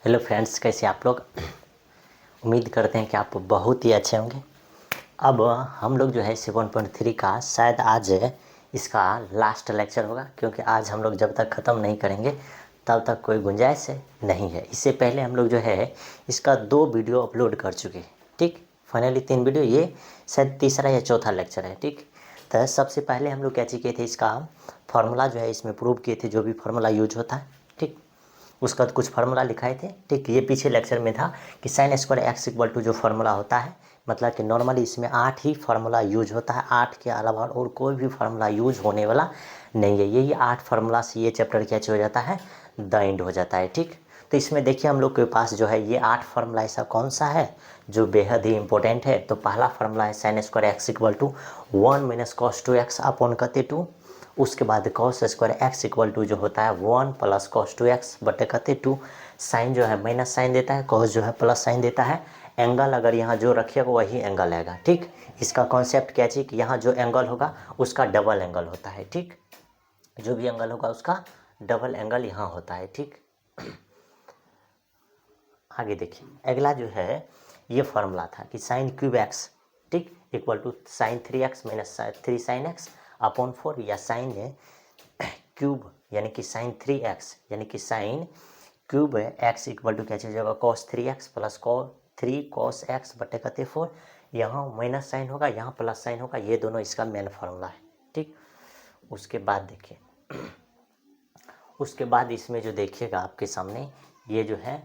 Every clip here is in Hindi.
हेलो फ्रेंड्स, कैसे आप लोग। उम्मीद करते हैं कि आप बहुत ही अच्छे होंगे। अब हम लोग जो है 7.3 का शायद आज इसका लास्ट लेक्चर होगा, क्योंकि आज हम लोग जब तक ख़त्म नहीं करेंगे तब तक कोई गुंजाइश नहीं है। इससे पहले हम लोग जो है इसका 2 वीडियो अपलोड कर चुके हैं। ठीक, फाइनली 3 वीडियो, ये शायद तीसरा या चौथा लेक्चर है। ठीक, तो सबसे पहले हम लोग क्या चीज़ किए थे, इसका फार्मूला जो है इसमें प्रूव किए थे, जो भी फार्मूला यूज होता है। ठीक, उसका कुछ फार्मूला लिखाए थे। ठीक, ये पीछे लेक्चर में था कि sine square x equal to जो फार्मूला होता है, मतलब कि नॉर्मली इसमें 8 ही फार्मूला यूज होता है। 8 के अलावा और कोई भी फार्मूला यूज होने वाला नहीं है। यही 8 फार्मूला से ये चैप्टर क्या हो जाता है, द एंड हो जाता है। ठीक, तो इसमें देखिए हम लोग के पास जो है ये 8 फार्मूला ऐसा कौन सा है जो बेहद ही इंपॉर्टेंट है। तो पहला फार्मूला है sine square x equal to 1 minus cos 2x upon कते 2। उसके बाद cos square x equal to जो होता है 1 प्लस कॉस 2x बटे कते 2। साइन जो है माइनस साइन देता है, कॉस जो है प्लस साइन देता है। एंगल अगर यहाँ जो रखिएगा वही एंगल आएगा। ठीक, इसका कॉन्सेप्ट क्या है कि यहाँ जो एंगल होगा उसका डबल एंगल होता है। ठीक, जो भी एंगल होगा उसका डबल एंगल यहाँ होता है। ठीक, आगे देखिए अगला जो है ये फार्मूला था कि साइन क्यूब एक्स, ठीक, equal to sine 3x minus 3 sine x upon 4, या साइन क्यूब यानी कि साइन 3x यानी कि sine cube x equal to क्या चीज़ होगा, cos 3x plus cos 3 cos x बटे कते 4। यहाँ माइनस साइन होगा, यहाँ प्लस साइन होगा, ये दोनों इसका मेन फार्मूला है। ठीक, उसके बाद देखिए, उसके बाद इसमें जो देखिएगा आपके सामने ये जो है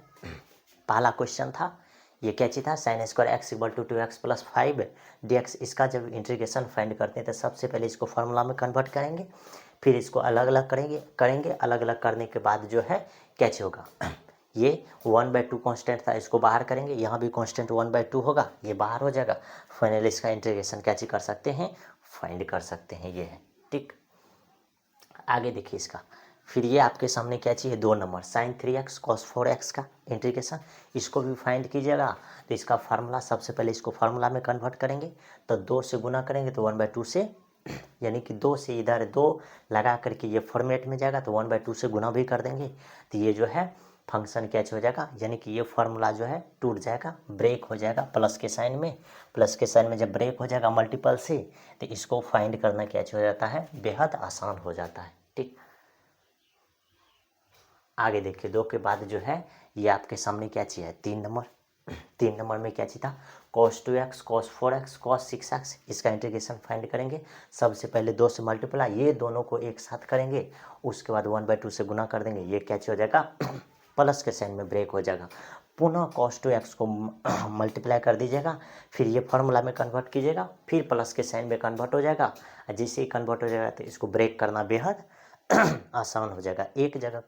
पहला क्वेश्चन था, ये क्या चीज़ था, sine square x equal to 2x plus 5 dx। इसका जब इंटीग्रेशन फाइंड करते हैं तो सबसे पहले इसको फार्मूला में कन्वर्ट करेंगे, फिर इसको अलग अलग करेंगे। अलग अलग करने के बाद जो है क्या चीज़ होगा, ये 1/2 कांस्टेंट था, इसको बाहर करेंगे। यहाँ भी कांस्टेंट 1/2 होगा, ये बाहर हो जाएगा। फाइनली इसका इंटीग्रेशन क्या चीज़ कर सकते हैं, फाइंड कर सकते हैं, ये है। ठीक, आगे देखिए इसका, फिर ये आपके सामने क्या चाहिए, 2 number sign 3x cos 4x का इंटीग्रेशन, इसको भी फाइंड कीजिएगा। तो इसका फार्मूला सबसे पहले इसको फार्मूला में कन्वर्ट करेंगे, तो 2 से गुना करेंगे तो 1/2 से, यानी कि 2 से इधर 2 लगा करके ये फॉर्मेट में जाएगा, तो 1/2 से गुना भी कर देंगे। तो ये जो है फंक्शन कैच हो जाएगा, यानी कि ये फार्मूला जो है टूट जाएगा, ब्रेक हो जाएगा प्लस के साइन में। प्लस के साइन में जब ब्रेक हो जाएगा मल्टीपल से, तो इसको फाइंड करना कैच हो जाता है, बेहद आसान हो जाता है। ठीक, आगे देखिए 2 के बाद जो है ये आपके सामने क्या चीज़ है, 3 नंबर। 3 नंबर में क्या चीज़ था, cos 2x cos 4x cos 6x, इसका इंटीग्रेशन फाइंड करेंगे। सबसे पहले 2 से मल्टीप्लाई, ये दोनों को एक साथ करेंगे, उसके बाद 1/2 से गुना कर देंगे, ये क्या चीज़ हो जाएगा प्लस के साइन में ब्रेक हो जाएगा। पुनः cos 2x को मल्टीप्लाई कर दीजिएगा, फिर ये फार्मूला में कन्वर्ट कीजिएगा, फिर प्लस के साइन में कन्वर्ट हो जाएगा। जैसे ही कन्वर्ट हो जाएगा तो इसको ब्रेक करना बेहद आसान हो जाएगा। एक जगह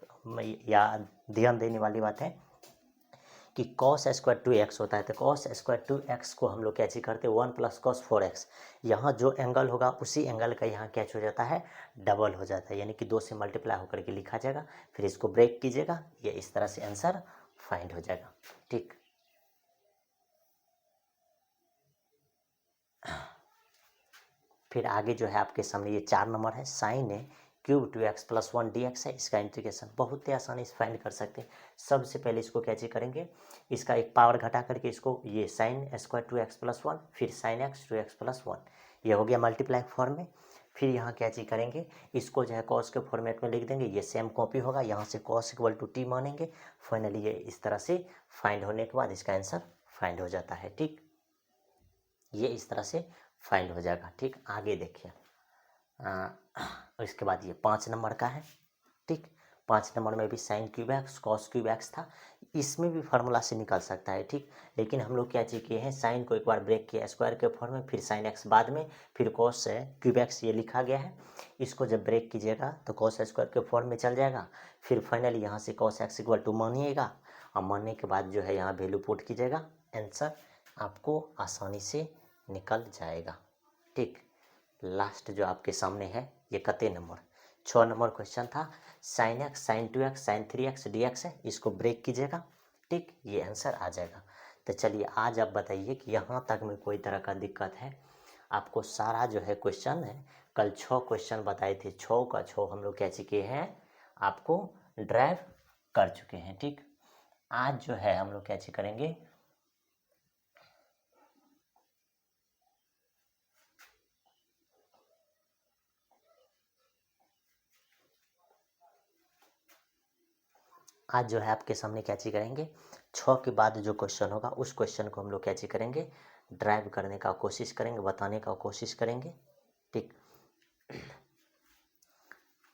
या ध्यान देने वाली बात है कि cos स्क्वायर 2x होता है, तो cos स्क्वायर 2x को हम लोग कैसे करते हैं, 1 प्लस cos 4x। यहाँ जो एंगल होगा उसी एंगल का यहाँ कैच हो जाता है, डबल हो जाता है, यानी कि 2 से मल्टीप्लाई होकर के लिखा जाएगा। फिर इसको ब्रेक कीजिएगा, ये इस तरह से आंसर फाइंड हो जाएगा। ठीक, फिर आगे जो है आपके सामने ये 4 नंबर है, sine cube 2x plus 1 dx है। इसका इंटीग्रेशन बहुत ही आसानी से फाइंड कर सकते हैं। सबसे पहले इसको कैसे करेंगे, इसका एक पावर घटा करके इसको ये साइन स्क्वायर 2x प्लस 1, फिर साइन एक्स 2x प्लस 1, ये हो गया मल्टीप्लाई फॉर्म में। फिर यहाँ क्या चीज़ करेंगे, इसको जो है कॉस के फॉर्मेट में लिख देंगे, ये सेम कॉपी होगा, यहाँ से कॉस इक्वल टू टी मानेंगे। फाइनली ये इस तरह से फाइंड होने के बाद इसका आंसर फाइंड हो जाता है। ठीक, ये इस तरह से फाइंड हो जाएगा। ठीक, आगे देखिए इसके बाद ये 5 नंबर का है। ठीक, 5 नंबर में भी sign cube x cos cube x था, इसमें भी फार्मूला से निकल सकता है। ठीक, लेकिन हम लोग क्या चीज़ किए हैं, साइन को एक बार ब्रेक किया स्क्वायर के फॉर्म में, फिर साइन एक्स बाद में, फिर कॉस क्यूब एक्स ये लिखा गया है। इसको जब ब्रेक कीजिएगा तो कॉस स्क्वायर के फॉर्म में चल जाएगा। फिर फाइनली यहाँ से कॉस एक्स इक्वल टू मानिएगा, और मानने के बाद जो है यहाँ वैल्यू पुट कीजिएगा, आंसर आपको आसानी से निकल जाएगा। ठीक, लास्ट जो आपके सामने है ये कते नंबर, 6 नंबर क्वेश्चन था, sine x sine 2x sine 3x dx है, इसको ब्रेक कीजिएगा। ठीक, ये आंसर आ जाएगा। तो चलिए आज आप बताइए कि यहाँ तक में कोई तरह का दिक्कत है आपको। सारा जो है क्वेश्चन है, कल 6 क्वेश्चन बताए थे, 6 का 6 हम लोग क्या चुके हैं, आपको ड्राइव कर चुके हैं। ठीक, आज जो है हम लोग क्या चीज करेंगे, आज जो है आपके सामने क्या चीज करेंगे, 6 के बाद जो क्वेश्चन होगा उस क्वेश्चन को हम लोग क्या चीज करेंगे, ड्राइव करने का कोशिश करेंगे, बताने का कोशिश करेंगे। ठीक,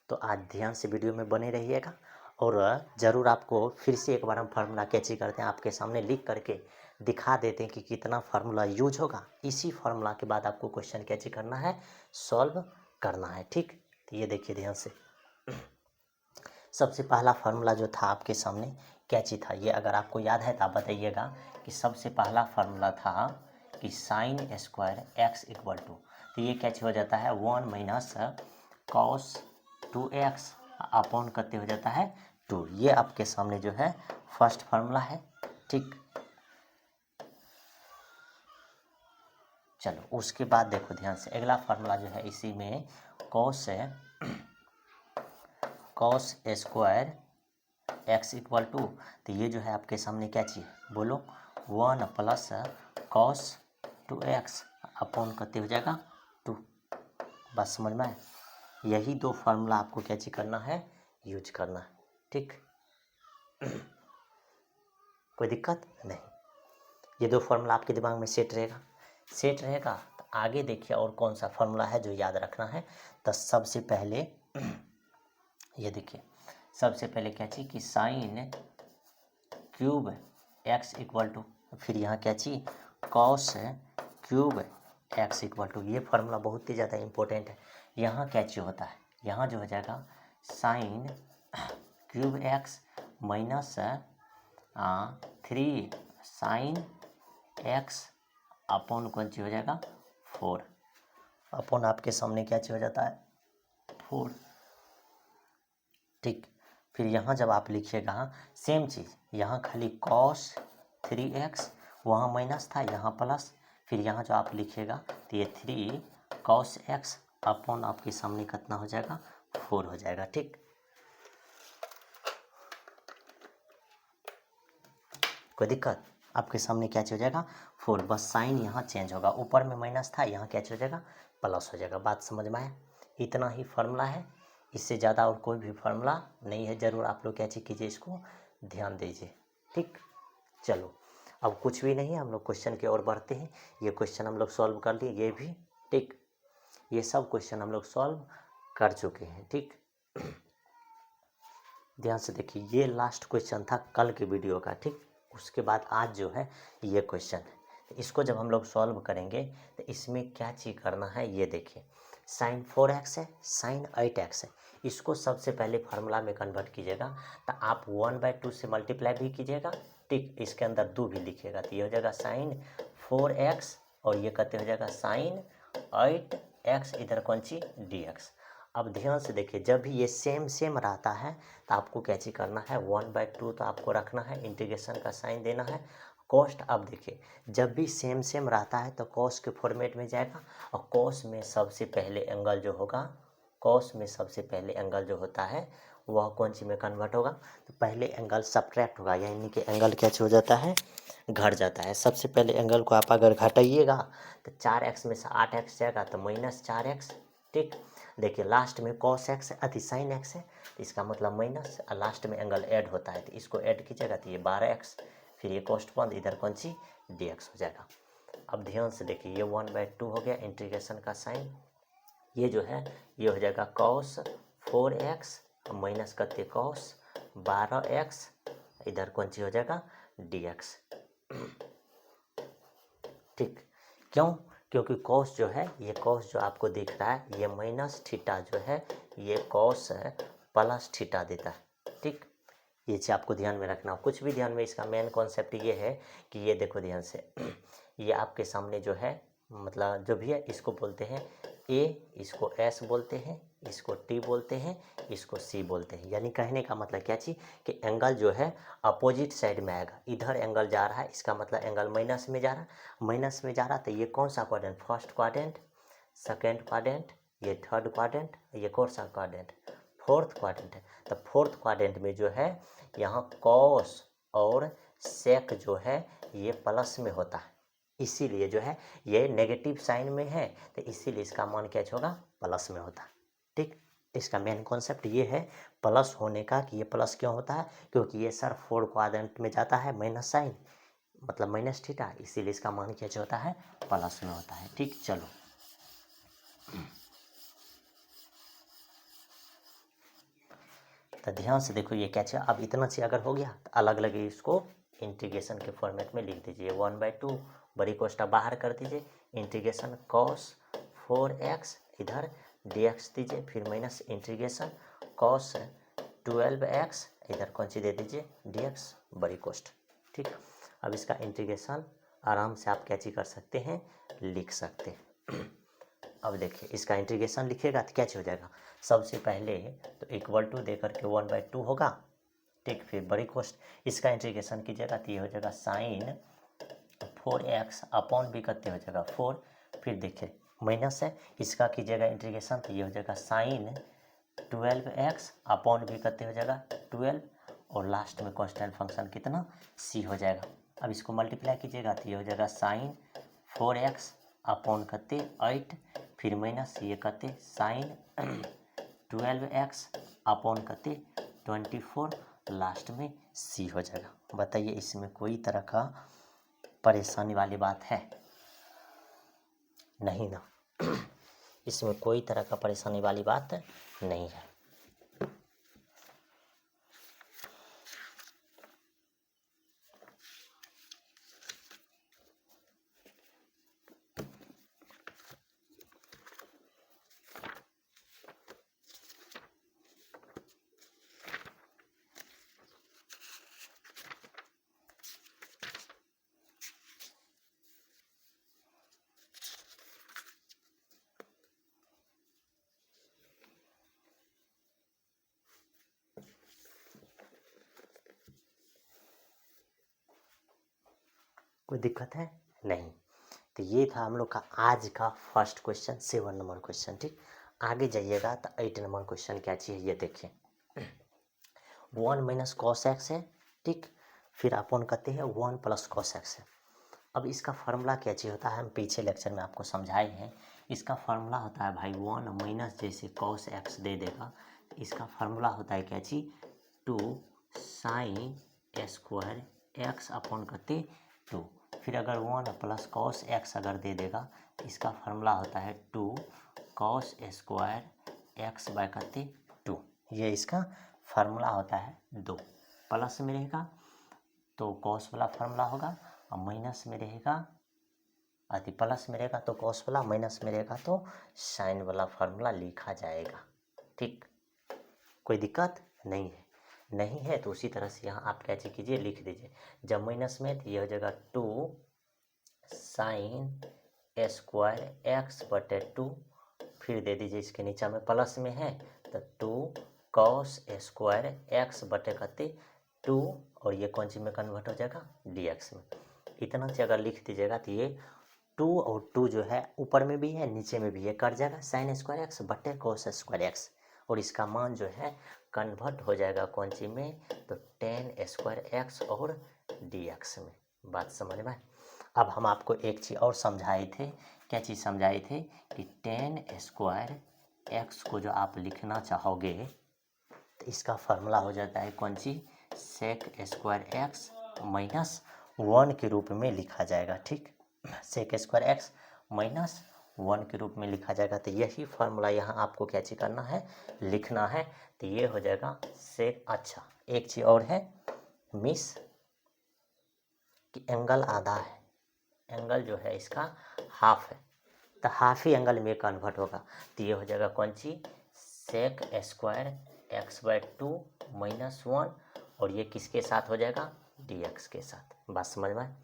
तो आज ध्यान से वीडियो में बने रहिएगा और ज़रूर आपको फिर से एक बार हम फार्मूला कैची करते हैं, आपके सामने लिख करके दिखा देते हैं कि कितना फार्मूला यूज होगा। इसी फार्मूला के बाद आपको क्वेश्चन कैची करना है, सॉल्व करना है। ठीक, तो ये देखिए ध्यान से, सबसे पहला फार्मूला जो था आपके सामने कैची था, ये अगर आपको याद है तो आप बताइएगा कि सबसे पहला फार्मूला था कि sine square x equal to, तो ये कैची हो जाता है 1 माइनस कॉस 2x अपॉन करते हो जाता है 2। ये आपके सामने जो है फर्स्ट फार्मूला है। ठीक, चलो उसके बाद देखो ध्यान से, अगला फार्मूला जो है इसी में cos square x equal to, तो ये जो है आपके सामने क्या चीज बोलो, 1 प्लस कॉस 2x अपॉन करते हो जाएगा 2। बस समझ में आए? यही दो फार्मूला आपको क्या चीज करना है, यूज करना है। ठीक, कोई दिक्कत नहीं, ये दो फार्मूला आपके दिमाग में सेट रहेगा। तो आगे देखिए और कौन सा फार्मूला है जो याद रखना है। तो सबसे पहले ये देखिए, सबसे पहले क्या चाहिए कि sine cube x equal to, फिर यहाँ क्या चाहिए cos cube x equal to. ये फार्मूला बहुत ही ज़्यादा इंपॉर्टेंट है। यहाँ क्या चीज होता है, यहाँ जो हो जाएगा sign cube x minus 3 sine x upon कौन चीज हो जाएगा 4, अपॉन आपके सामने क्या चीज हो जाता है 4। ठीक, फिर यहाँ जब आप लिखिएगा सेम चीज़, यहाँ खाली कॉस 3x, वहाँ माइनस था यहाँ प्लस, फिर यहाँ जो आप लिखिएगा तो ये 3 कॉस x अपॉन आपके सामने कितना हो जाएगा 4 हो जाएगा। ठीक, कोई दिक्कत, आपके सामने क्या हो जाएगा 4, बस साइन यहाँ चेंज होगा, ऊपर में माइनस था यहाँ क्या हो जाएगा प्लस हो जाएगा। बात समझ में आया? इतना ही फार्मूला है, इससे ज़्यादा और कोई भी फार्मूला नहीं है। ज़रूर आप लोग क्या चीज़ कीजिए, इसको ध्यान दीजिए। ठीक, चलो अब कुछ भी नहीं है, हम लोग क्वेश्चन की ओर बढ़ते हैं। ये क्वेश्चन हम लोग सॉल्व कर लिए, ये भी। ठीक, ये सब क्वेश्चन हम लोग सॉल्व कर चुके हैं। ठीक, ध्यान से देखिए, ये लास्ट क्वेश्चन था कल के वीडियो का। ठीक, उसके बाद आज जो है ये क्वेश्चन है, इसको जब हम लोग सॉल्व करेंगे तो इसमें क्या चीज़ करना है, ये देखिए साइन 4x है, साइन 8x है, इसको सबसे पहले फार्मूला में कन्वर्ट कीजिएगा। तो आप 1/2 से मल्टीप्लाई भी कीजिएगा। ठीक, इसके अंदर 2 भी लिखिएगा, तो ये हो जाएगा साइन 4x और ये कहते हो जाएगा साइन 8x, इधर कौन सी dx। अब ध्यान से देखिए, जब भी ये सेम रहता है तो आपको क्या चीज करना है 1/2 तो आपको रखना है, इंटीग्रेशन का साइन देना है। कॉस्ट, अब देखिए जब भी सेम रहता है तो कॉस के फॉर्मेट में जाएगा, और कॉस में सबसे पहले एंगल जो होगा, कॉस में सबसे पहले एंगल जो होता है वह कौन सी में कन्वर्ट होगा, तो पहले एंगल सब्ट्रैक्ट होगा, यानी कि एंगल क्या हो जाता है घट जाता है। सबसे पहले एंगल को आप अगर घटाइएगा तो 4x में से 8x जाएगा तो -4x। ठीक, देखिए लास्ट में cos x अति sin x है, तो इसका मतलब माइनस, और लास्ट में एंगल ऐड होता है तो इसको ऐड कीजिएगा तो ये 12x, फिर ये कॉस्ट बंद, इधर कौन सी dx हो जाएगा। अब ध्यान से देखिए, ये 1/2 हो गया इंटीग्रेशन का साइन, ये जो है ये हो जाएगा cos 4x माइनस करते cos 12x, इधर कौन सी हो जाएगा dx। ठीक, क्यों? क्योंकि कॉस जो है, ये कॉस जो आपको दिख रहा है, ये माइनस थीटा जो है ये कॉस प्लस थीटा देता है। ठीक, ये चीज़ आपको ध्यान में रखना। कुछ भी ध्यान में, इसका मेन कॉन्सेप्ट ये है कि ये देखो ध्यान से, ये आपके सामने जो है, मतलब जो भी है इसको बोलते हैं ए, इसको एस बोलते हैं, इसको टी बोलते हैं, इसको सी बोलते हैं। यानी कहने का मतलब क्या चीज़ कि एंगल जो है अपोजिट साइड में आएगा, इधर एंगल जा रहा है, इसका मतलब एंगल माइनस में जा रहा है, माइनस में जा रहा, तो ये कौन सा quadrant, first quadrant, second quadrant, ये थर्ड क्वाड्रेंट, ये कौन सा क्वाड्रेंट, फोर्थ क्वाड्रेंट है। तो फोर्थ क्वाड्रेंट में जो है यहाँ कॉस और सेक जो है ये प्लस में होता है, इसीलिए जो है ये नेगेटिव साइन में है, तो इसीलिए इसका मान क्या होगा, प्लस में होता है। ठीक, इसका मेन कॉन्सेप्ट ये है प्लस होने का, कि ये प्लस क्यों होता है, क्योंकि ये सर 4 क्वाड्रेंट में जाता है माइनस साइन, मतलब माइनस थीटा, इसीलिए इसका मान क्या होता है, प्लस में होता है। ठीक, चलो तो ध्यान से देखो ये क्या चाहिए। अब इतना चाहिए अगर हो गया तो अलग अलग इसको इंटीग्रेशन के फॉर्मेट में लिख दीजिए। 1/2 बड़ी कोष्ठक बाहर कर दीजिए, इंटीग्रेशन cos 4x इधर dx दीजिए, फिर माइनस इंटीग्रेशन cos 12x इधर कौन सी दे दीजिए dx बड़ी कोष्ठक। ठीक, अब इसका इंटीग्रेशन आराम से आप क्या चीज कर सकते हैं, लिख सकते हैं। अब देखिए इसका इंटीग्रेशन लिखिएगा तो क्या हो जाएगा, सबसे पहले तो इक्वल टू दे करके 1/2 होगा। ठीक, फिर बड़ी कोष्ठक इसका इंटीग्रेशन कीजिएगा तो ये हो जाएगा साइन 4x अपॉन भी करते हो जाएगा 4, फिर देखिए माइनस है, इसका कीजिएगा इंटीग्रेशन तो ये हो जाएगा साइन 12x अपॉन भी करते हो जाएगा 12, और लास्ट में कांस्टेंट फंक्शन कितना c हो जाएगा। अब इसको मल्टीप्लाई कीजिएगा तो ये हो जाएगा साइन 4x अपॉन करते 8, फिर माइनस ये करते साइन 12x अपॉन करते 24, लास्ट में c हो जाएगा। बताइए इसमें कोई तरह का परेशानी वाली बात है, नहीं ना। इसमें कोई तरह का परेशानी वाली बात नहीं है। कोई दिक्कत है नहीं। तो ये था हम लोग का आज का फर्स्ट क्वेश्चन, 7 नंबर क्वेश्चन। ठीक, आगे जाइएगा तो 8 नंबर क्वेश्चन क्या चाहिए ये देखिए। 1 माइनस कॉस एक्स है, ठीक, फिर अपन कहते हैं 1 प्लस कॉस एक्स है। अब इसका फार्मूला क्या चाहिए होता है, हम पीछे लेक्चर में आपको समझाए हैं। इसका फार्मूला होता है भाई 1 माइनस जैसे कॉस एक्स दे देगा, इसका फार्मूला होता है क्या चीज, 2 साइन स्क्वायर एक्स अपॉन करते 2, फिर अगर 1 प्लस कॉस एक्स अगर दे देगा तो इसका फार्मूला होता है 2 कॉस स्क्वायर एक्स बाय करते 2, ये इसका फार्मूला होता है। 2 प्लस में रहेगा तो कॉस वाला फार्मूला होगा, और माइनस में रहेगा अति प्लस में रहेगा तो कॉस वाला, माइनस में रहेगा तो साइन वाला फार्मूला लिखा जाएगा। ठीक, कोई दिक्कत नहीं है, नहीं है तो उसी तरह से यहाँ आप क्या कीजिए, लिख दीजिए। जब माइनस में तो ये हो जाएगा 2 साइन स्क्वायर एक्स बटे 2, फिर दे दीजिए इसके नीचे में प्लस में है तो 2 कॉस स्क्वायर एक्स बटे करते 2, और ये कौन सी में कन्वर्ट हो जाएगा, dx में। इतना से अगर लिख दीजिएगा तो ये 2 और 2 जो है ऊपर में भी है नीचे में भी, ये कट जाएगा साइन स्क्वायर एक्स बटे कॉस स्क्वायर एक्स, और इसका मान जो है कन्वर्ट हो जाएगा कौन सी में, तो टेन स्क्वायर एक्स और dx में। बात समझ में। अब हम आपको एक चीज़ और समझाए थे, क्या चीज़ समझाए थे कि टेन स्क्वायर एक्स को जो आप लिखना चाहोगे तो इसका फार्मूला हो जाता है कौन सी, सेक स्क्वायर एक्स माइनस 1 के रूप में लिखा जाएगा। ठीक, सेक स्क्वायर एक्स माइनस 1 के रूप में लिखा जाएगा। तो यही फार्मूला यहाँ आपको क्या चीज करना है, लिखना है। तो ये हो जाएगा सेक। अच्छा, एक चीज़ और है मिस, कि एंगल आधा है, एंगल जो है इसका हाफ है, तो हाफ ही एंगल में कन्वर्ट होगा। तो ये हो जाएगा कौन सी, sec square x by 2 minus 1, और ये किसके साथ हो जाएगा, dx के साथ। बात समझ में,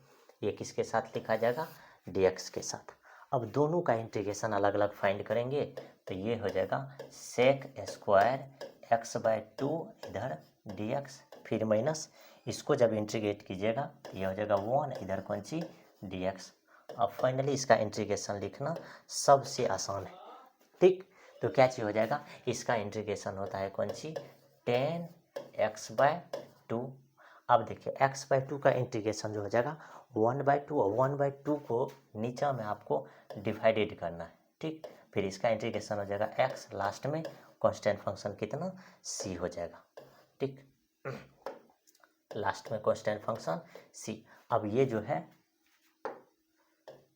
ये किसके साथ लिखा जाएगा, dx के साथ। अब दोनों का इंटीग्रेशन अलग अलग फाइंड करेंगे तो ये हो जाएगा सेक स्क्वायर एक्स बाय 2 इधर dx, फिर माइनस इसको जब इंटीग्रेट कीजिएगा तो ये हो जाएगा 1 इधर कौन सी dx। अब फाइनली इसका इंटीग्रेशन लिखना सबसे आसान है। ठीक, तो क्या चीज हो जाएगा, इसका इंटीग्रेशन होता है कौन सी, टेन एक्स बाय 2। अब देखिए x/2 का इंटीग्रेशन जो हो जाएगा 1/2, और 1/2 को नीचा में आपको डिवाइडेड करना है, ठीक। फिर इसका इंटीग्रेशन हो जाएगा x, लास्ट में कांस्टेंट फंक्शन कितना c हो जाएगा, ठीक। लास्ट में कांस्टेंट फंक्शन c। अब ये जो है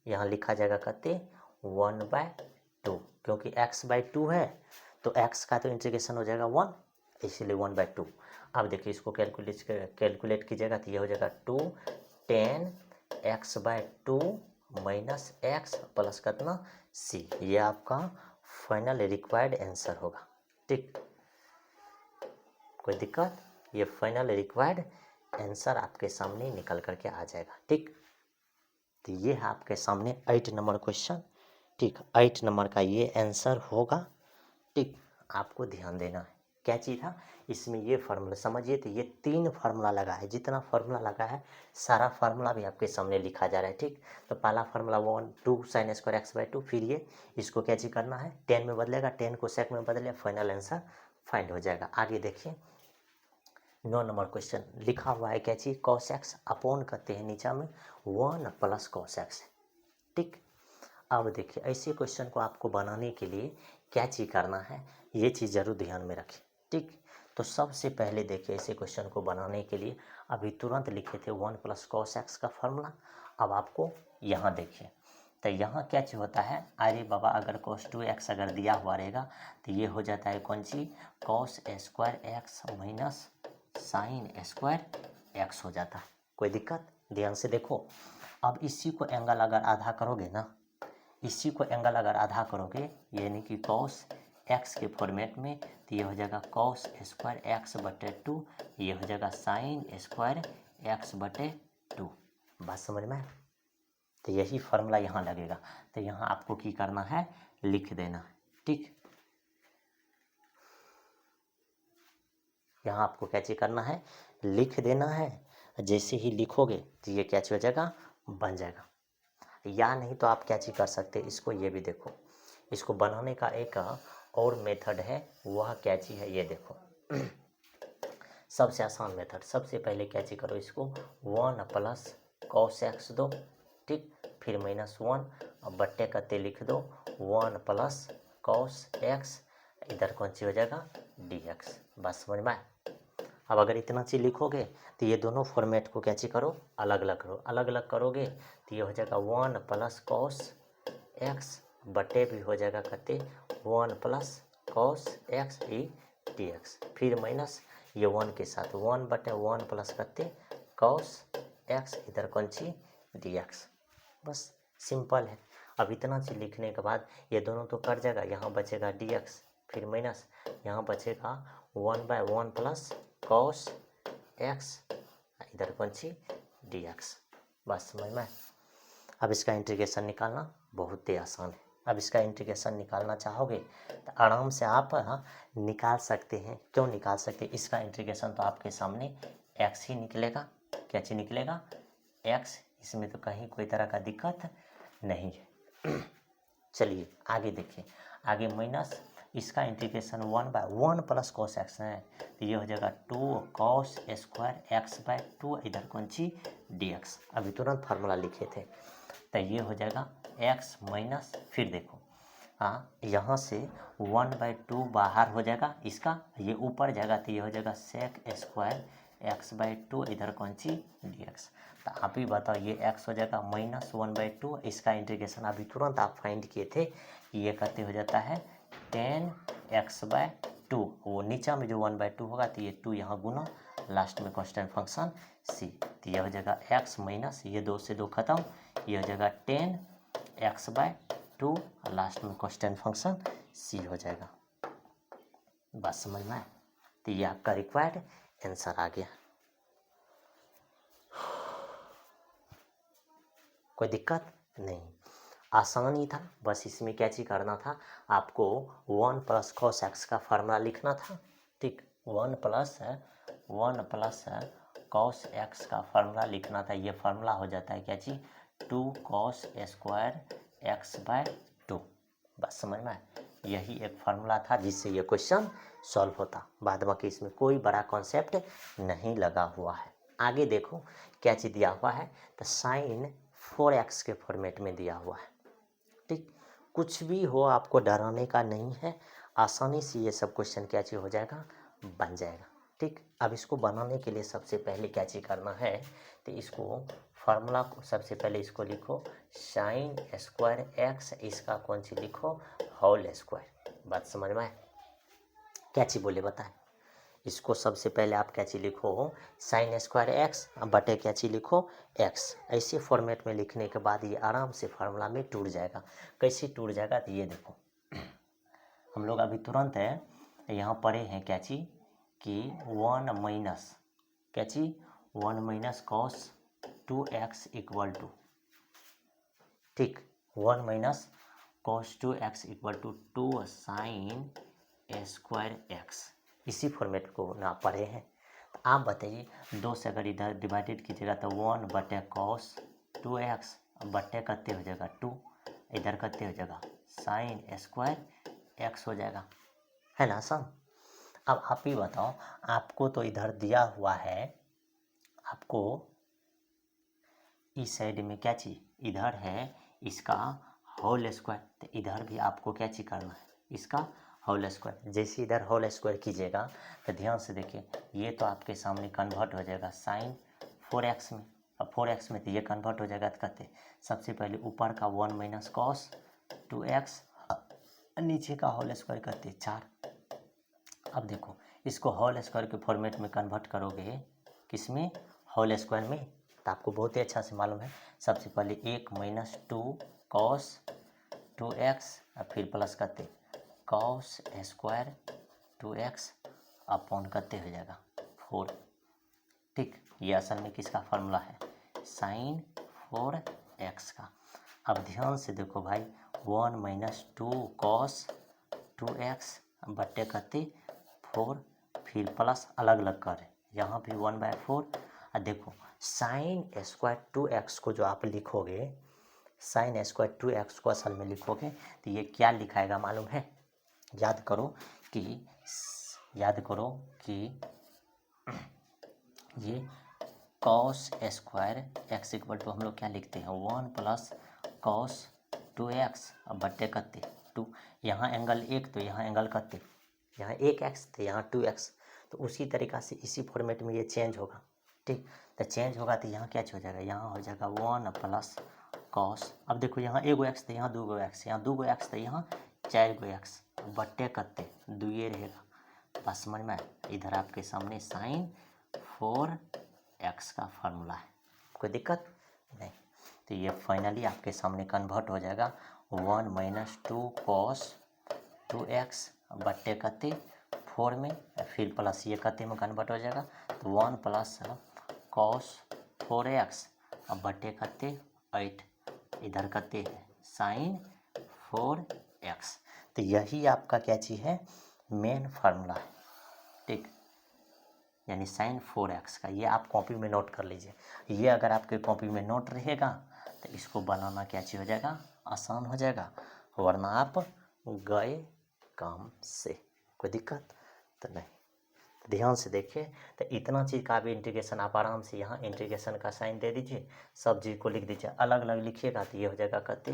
यहाँ लिखा जाएगा कहते 1/2, क्योंकि x/2 है तो x का तो इंटीग्रेशन हो जाएगा 1, इसीलिए 1/2। अब देखिए इसको कैलकुलेट कीजिएगा तो ये हो जाएगा 2 10 x/2 माइनस x प्लस कितना c। ये आपका फाइनल रिक्वायर्ड आंसर होगा, ठीक। कोई दिक्कत? ये फाइनल रिक्वायर्ड आंसर आपके सामने निकल करके आ जाएगा, ठीक। तो ये है आपके सामने 8 नंबर क्वेश्चन, ठीक। 8 नंबर का ये आंसर होगा, ठीक। आपको ध्यान देना है क्या चीज़ था इसमें, ये फार्मूला समझिए। तो ये 3 फार्मूला लगा है, जितना फार्मूला लगा है सारा फार्मूला भी आपके सामने लिखा जा रहा है, ठीक। तो पहला फार्मूला 1/2 sin स्क्वायर x/2, फिर ये इसको क्या चीज़ करना है 10 में बदलेगा, 10 को सेक में बदले, फाइनल आंसर फाइंड हो जाएगा। आगे देखिए 9 नंबर क्वेश्चन लिखा हुआ है क्या चीज़ cos x अपॉन करते हैं नीचा में 1 प्लस cos x, ठीक। अब देखिए ऐसे क्वेश्चन को आपको बनाने के लिए क्या चीज़ करना है, ये चीज़ ज़रूर ध्यान में रखें, ठीक। तो सबसे पहले देखिए ऐसे क्वेश्चन को बनाने के लिए अभी तुरंत लिखे थे 1 प्लस cos x का फार्मूला। अब आपको यहाँ देखिए तो यहाँ क्या चीज़ होता है, अरे बाबा अगर cos 2x अगर दिया हुआ रहेगा तो ये हो जाता है कौन सी cos square x minus sine square x हो जाता है। कोई दिक्कत? ध्यान से देखो। अब इसी को एंगल अगर आधा करोगे ना, इसी को एंगल अगर आधा करोगे यानी कि cos x के फॉर्मेट में, तो ये हो जाएगा cos स्क्वायर एक्स बटे 2, ये हो जाएगा साइन स्क्वायर एक्स बटे 2। बात समझ में? तो यही फार्मूला यहाँ लगेगा। तो यहाँ आपको की करना है लिख देना है, ठीक। यहाँ आपको क्या चीज करना है लिख देना है। जैसे ही लिखोगे तो ये क्या चीज हो जाएगा बन जाएगा। या नहीं तो आप क्या चीज कर सकते हैं, इसको ये भी देखो, इसको बनाने का एक और मेथड है, वह क्या चीज है ये देखो। सबसे आसान मेथड, सबसे पहले क्या चीज करो, इसको 1 प्लस cos x दो, ठीक। फिर -1 अब बट्टे करते लिख दो 1 प्लस cos x, इधर कौन सी हो जाएगा dx। बस समझ में आए? अब अगर इतना चीज लिखोगे तो ये दोनों फॉर्मेट को क्या चीज करो अलग अलग करो, अलग अलग करोगे तो ये हो जाएगा 1 प्लस cos x बटे भी हो जाएगा कहते 1 प्लस cos x ई dx, फिर माइनस ये 1 के साथ 1 बटे 1 प्लस करते cos x, इधर कौन सी dx। बस सिंपल है। अब इतना चीज लिखने के बाद ये दोनों तो कट जाएगा, यहाँ बचेगा dx, फिर माइनस यहाँ बचेगा 1/1 प्लस cos x, इधर कौन सी dx। बस समझ में? अब इसका इंटीग्रेशन निकालना बहुत ही आसान है। अब इसका इंटीग्रेशन निकालना चाहोगे तो आराम से आप निकाल सकते हैं। क्यों निकाल सकते हैं? इसका इंटीग्रेशन तो आपके सामने x ही निकलेगा। क्या चीज निकलेगा x, इसमें तो कहीं कोई तरह का दिक्कत नहीं है। चलिए आगे देखिए, आगे माइनस इसका इंटीग्रेशन 1/1 प्लस cos x है तो ये हो जाएगा 2 cos स्क्वायर x/2, इधर कौन सी dx। अभी तुरंत फार्मूला लिखे थे तो ये हो जाएगा x माइनस, फिर देखो हाँ यहाँ से 1/2 बाहर हो जाएगा, इसका ये ऊपर जाएगा तो ये हो जाएगा सेक स्क्वायर x/2, इधर कौन सी dx। तो आप ही बताओ ये x हो जाएगा -1/2, इसका इंटीग्रेशन अभी तुरंत आप फाइंड किए थे, ये कहते हो जाता है 10x/2, वो नीचा में जो 1/2 होगा तो ये 2 यहाँ गुना, लास्ट में कांस्टेंट फंक्शन c, तो ये हो जाएगा x माइनस ये 2 से 2 खत्म, ये हो जाएगा 10x/2, लास्ट में कांस्टेंट फंक्शन c हो जाएगा। बात समझ में आए? तो ये आपका रिक्वायर्ड आंसर आ गया। कोई दिक्कत नहीं, आसान ही था। बस इसमें क्या चीज करना था आपको 1 प्लस cos x का फार्मूला लिखना था, ठीक। 1 प्लस cos x का फार्मूला लिखना था। ये फार्मूला हो जाता है क्या चीज 2 cos स्क्वायर x/2। बस समझ में आए? यही एक फार्मूला था जिससे ये क्वेश्चन सॉल्व होता। बाद बाकी इसमें कोई बड़ा कॉन्सेप्ट नहीं लगा हुआ है। आगे देखो क्या चीज़ दिया हुआ है, तो साइन 4x के फॉर्मेट में दिया हुआ है। ठीक, कुछ भी हो आपको डराने का नहीं है, आसानी से ये सब क्वेश्चन क्या चीज़ हो जाएगा, बन जाएगा। ठीक, अब इसको बनाने के लिए सबसे पहले क्या चीज़ करना है, तो इसको फार्मूला को सबसे पहले इसको लिखो साइन स्क्वायर एक्स, इसका कौन सी लिखो, होल स्क्वायर। बात समझ में आए, क्या चीज़ बोले बताए। इसको सबसे पहले आप क्या चीज़ लिखो, साइन स्क्वायर एक्स बटे क्या चीज़ लिखो, एक्स। ऐसे फॉर्मेट में लिखने के बाद ये आराम से फार्मूला में टूट जाएगा। कैसे टूट जाएगा, तो ये देखो हम लोग अभी तुरंत है यहाँ पढ़े हैं क्या चीज़ कि 1 माइनस क्या चीज़, 1 minus cos 2x equal to, ठीक, 1 minus cos 2x equal to 2 sine square x. इसी फॉर्मेट को ना पढ़े हैं, तो आप बताइए 2 से अगर इधर डिवाइडेड कीजिएगा तो 1 बटे कॉस 2x बटे कत्ते हो जाएगा 2, इधर कत्ते हो जाएगा साइन स्क्वायर एक्स हो जाएगा, है ना आसान। अब आप ही बताओ, आपको तो इधर दिया हुआ है, आपको इस साइड में क्या चीज़, इधर है इसका होल स्क्वायर, तो इधर भी आपको क्या चीज़ करना है, इसका होल स्क्वायर। जैसे इधर होल स्क्वायर कीजिएगा तो ध्यान से देखिए, ये तो आपके सामने कन्वर्ट हो जाएगा साइन 4x में, अब 4x में तो ये कन्वर्ट हो जाएगा, तो कहते सबसे पहले ऊपर का 1 माइनस कॉस 2x, नीचे का होल स्क्वायर करते 4। अब देखो इसको होल स्क्वायर के फॉर्मेट में कन्वर्ट करोगे, किसमें, होल स्क्वायर में, तो आपको बहुत ही अच्छा से मालूम है। सबसे पहले 1 माइनस 2 कॉस 2x और फिर प्लस करते कॉस स्क्वायर 2x अपॉन करते हो जाएगा 4। ठीक, ये असल में किसका फार्मूला है, साइन 4x का। अब ध्यान से देखो भाई, 1 माइनस 2 कॉस 2x बट्टे करते 4, फिर प्लस अलग अलग कर, यहाँ भी 1/4। और देखो साइन स्क्वायर 2x को जो आप लिखोगे, साइन स्क्वायर 2x को असल में लिखोगे तो ये क्या लिखाएगा मालूम है, याद करो कि ये cos square x equal to हम लोग क्या लिखते हैं, 1 प्लस कॉस 2x बट्टे करते 2, यहाँ एंगल 1 तो यहाँ एंगल करते, यहाँ 1x तो यहाँ 2x, तो उसी तरीक़ा से इसी फॉर्मेट में ये चेंज होगा। ठीक, तो चेंज होगा तो यहाँ क्या हो जाएगा, यहाँ हो जाएगा 1 प्लस कॉस, अब देखो यहाँ 1 x तो यहाँ 2 x, यहाँ 2 x तो यहाँ 4 x बट्टे करते 2 ये रहेगा। बस समझ में, इधर आपके सामने साइन 4x का फार्मूला है, कोई दिक्कत नहीं। तो ये फाइनली आपके सामने कन्वर्ट हो जाएगा 1 माइनस 2 कॉस 2x बट्टे कते 4 में, फिर प्लस ये कते में कन्वर्ट हो जाएगा, तो 1 प्लस कॉस 4x बट्टे कते 8, इधर कते है साइन 4x। तो यही आपका क्या चीज़ है, मेन फार्मूला है। ठीक, यानी साइन 4x का, ये आप कॉपी में नोट कर लीजिए। ये अगर आपके कॉपी में नोट रहेगा तो इसको बनाना क्या चीज़ हो जाएगा, आसान हो जाएगा, वरना आप गए काम से, कोई दिक्कत तो नहीं। तो ध्यान से देखिए, तो इतना चीज़ का भी इंटीग्रेशन आप आराम से यहाँ इंटीग्रेशन का साइन दे दीजिए, सब चीज़ को लिख दीजिए, अलग अलग लिखिएगा तो ये हो जाएगा कहते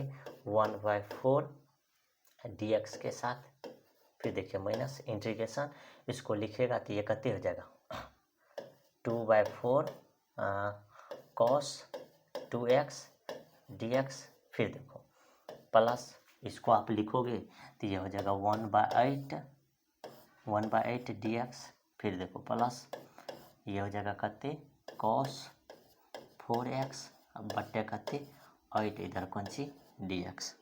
1/4 dx के साथ, फिर देखिए माइनस इंटीग्रेशन, इसको लिखिएगा तो ये कहते हो जाएगा 2/4 कॉस 2x dx, फिर देखो प्लस इसको आप लिखोगे तो ये हो जाएगा 1/8 dx, फिर देखो प्लस ये हो जाएगा कहते कॉस 4x बट्टे कहते 8, इधर कौन सी dx।